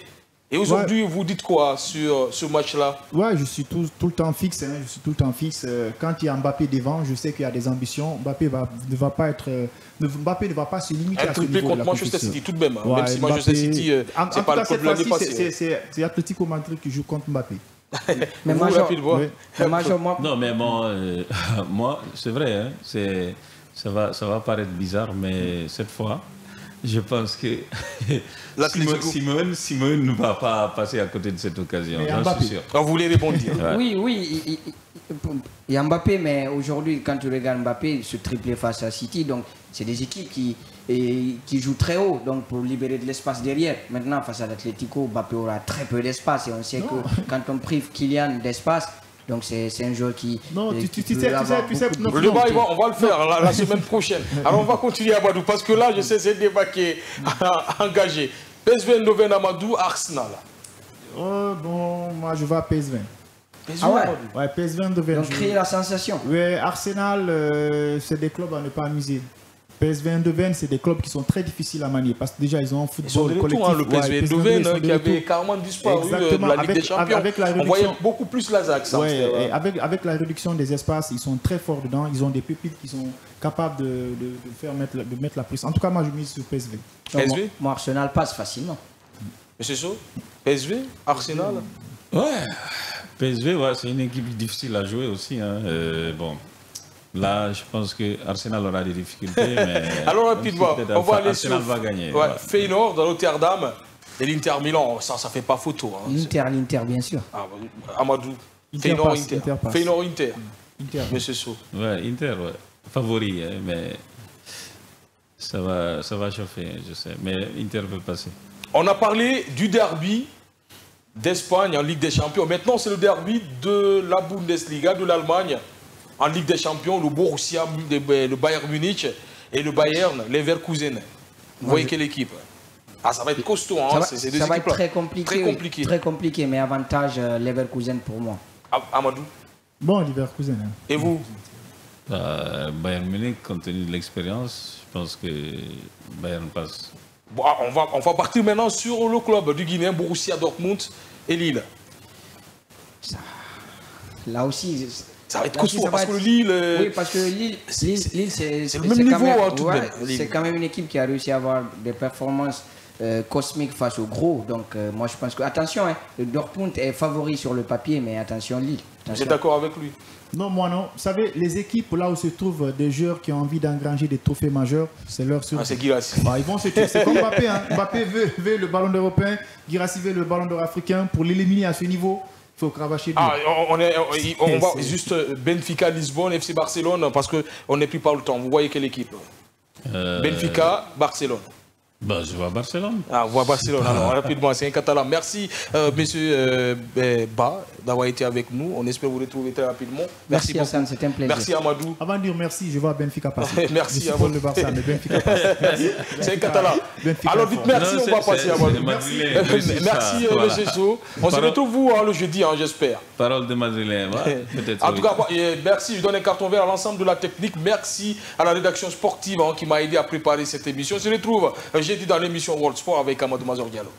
Et aujourd'hui, vous dites quoi sur ce match-là? Ouais, je suis tout le temps fixe. Je suis tout le temps fixe. Quand il y a Mbappé devant, je sais qu'il y a des ambitions. Mbappé ne va pas se limiter à ce niveau contre Manchester City tout de même. Même si Manchester City, c'est pas le club de l'année passée. C'est Atlético Madrid qui joue contre Mbappé. Mais moi, c'est vrai, ça va paraître bizarre, mais cette fois, je pense que Simone ne va pas passer à côté de cette occasion. J'en suis sûr. Vous voulez répondre? Oui, il y a Mbappé, mais aujourd'hui, quand tu regardes Mbappé, se tripler face à City, donc c'est des équipes qui jouent très haut, donc pour libérer de l'espace derrière. Maintenant, face à l'Atlético, Mbappé aura très peu d'espace et on sait que quand on prive Kylian d'espace, donc c'est un joueur qui... Non, tu sais, le débat, on va le faire la semaine prochaine. Alors on va continuer à Badou, parce que là, je sais, c'est le débat qui est engagé. PSV Eindhoven, Amadou, Arsenal. Oh, bon, moi je vais à PSV. PSV, Amadou. Ouais, PSV Eindhoven. Donc créer la sensation. Ouais, Arsenal, c'est des clubs à ne pas amuser. PSV Eindhoven, c'est des clubs qui sont très difficiles à manier parce que déjà ils ont un football collectif. Le PSV Eindhoven qui avait carrément disparu de la Ligue des Champions. On voyait beaucoup plus l'Ajax. Ouais, avec la réduction des espaces, ils sont très forts dedans. Ils ont des pépites qui sont capables de mettre la prise. En tout cas, moi je mise sur PSV. PSV Mon Arsenal passe facilement. Monsieur So, PSV, Arsenal. Ouais, PSV, ouais, c'est une équipe difficile à jouer aussi. Hein. Bon. Là, je pense que Arsenal aura des difficultés, mais alors rapidement, on va aller Arsenal sur va gagner. Ouais, Feyenoord dans Rotterdam et l'Inter Milan. Ça fait pas photo. Hein. L'Inter, bien sûr. Amadou. Feyenoord Inter. Feyenoord Inter. Monsieur So. Ouais, Inter, ouais. Favori, hein, mais ça va chauffer, je sais. Mais Inter peut passer. On a parlé du derby d'Espagne en Ligue des Champions. Maintenant, c'est le derby de la Bundesliga de l'Allemagne. En Ligue des Champions, le Borussia, le Bayern Munich et le Bayern Leverkusen. Vous voyez quelle équipe? Ça va être costaud. Hein, ça va être très compliqué. Très compliqué, mais avantage Leverkusen pour moi. Amadou? Bon, Leverkusen. Hein. Et vous? Bayern Munich, compte tenu de l'expérience, je pense que Bayern passe. Bon, on va partir maintenant sur le club du Guinéen, Borussia Dortmund et Lille. Là aussi... Ça va être costaud parce que Lille... Oui, parce que Lille c'est le même niveau. C'est quand même une équipe qui a réussi à avoir des performances cosmiques face aux gros. Donc moi je pense que... Attention, hein, le Dortmund est favori sur le papier, mais attention Lille. Vous êtes d'accord avec lui? Non, moi non. Vous savez, les équipes là où se trouvent des joueurs qui ont envie d'engranger des trophées majeurs, c'est leur survie. C'est Guirassy. Ils vont se tuer. C'est comme Mbappé. Hein. Mbappé veut le ballon d'or européen, Guirassy veut le ballon d'or africain. Pour l'éliminer à ce niveau, il faut cravacher. On va juste Benfica, Lisbonne, FC Barcelone, parce qu'on n'est plus par le temps. Vous voyez quelle équipe? Benfica, Barcelone. Je vois Barcelone. On voit Barcelone. Alors, rapidement, c'est un Catalan. Merci, monsieur Ba, d'avoir été avec nous. On espère vous retrouver très rapidement. Merci Hassan, c'était un plaisir. Merci Amadou. Avant de dire merci, je vois Benfica passer. Merci à vous. le Barça, mais Benfica passe. C'est un Catalan. Alors, dites merci, on va passer à Amadou. Merci, monsieur So. On se retrouve vous le jeudi, j'espère. Parole de Madrilène, peut-être. En tout cas, merci. Je donne un carton vert à l'ensemble de la technique. Merci à la rédaction sportive qui m'a aidé à préparer cette émission. On se retrouve jeudi dans l'émission World Sport avec Amadou Mazor Diallo.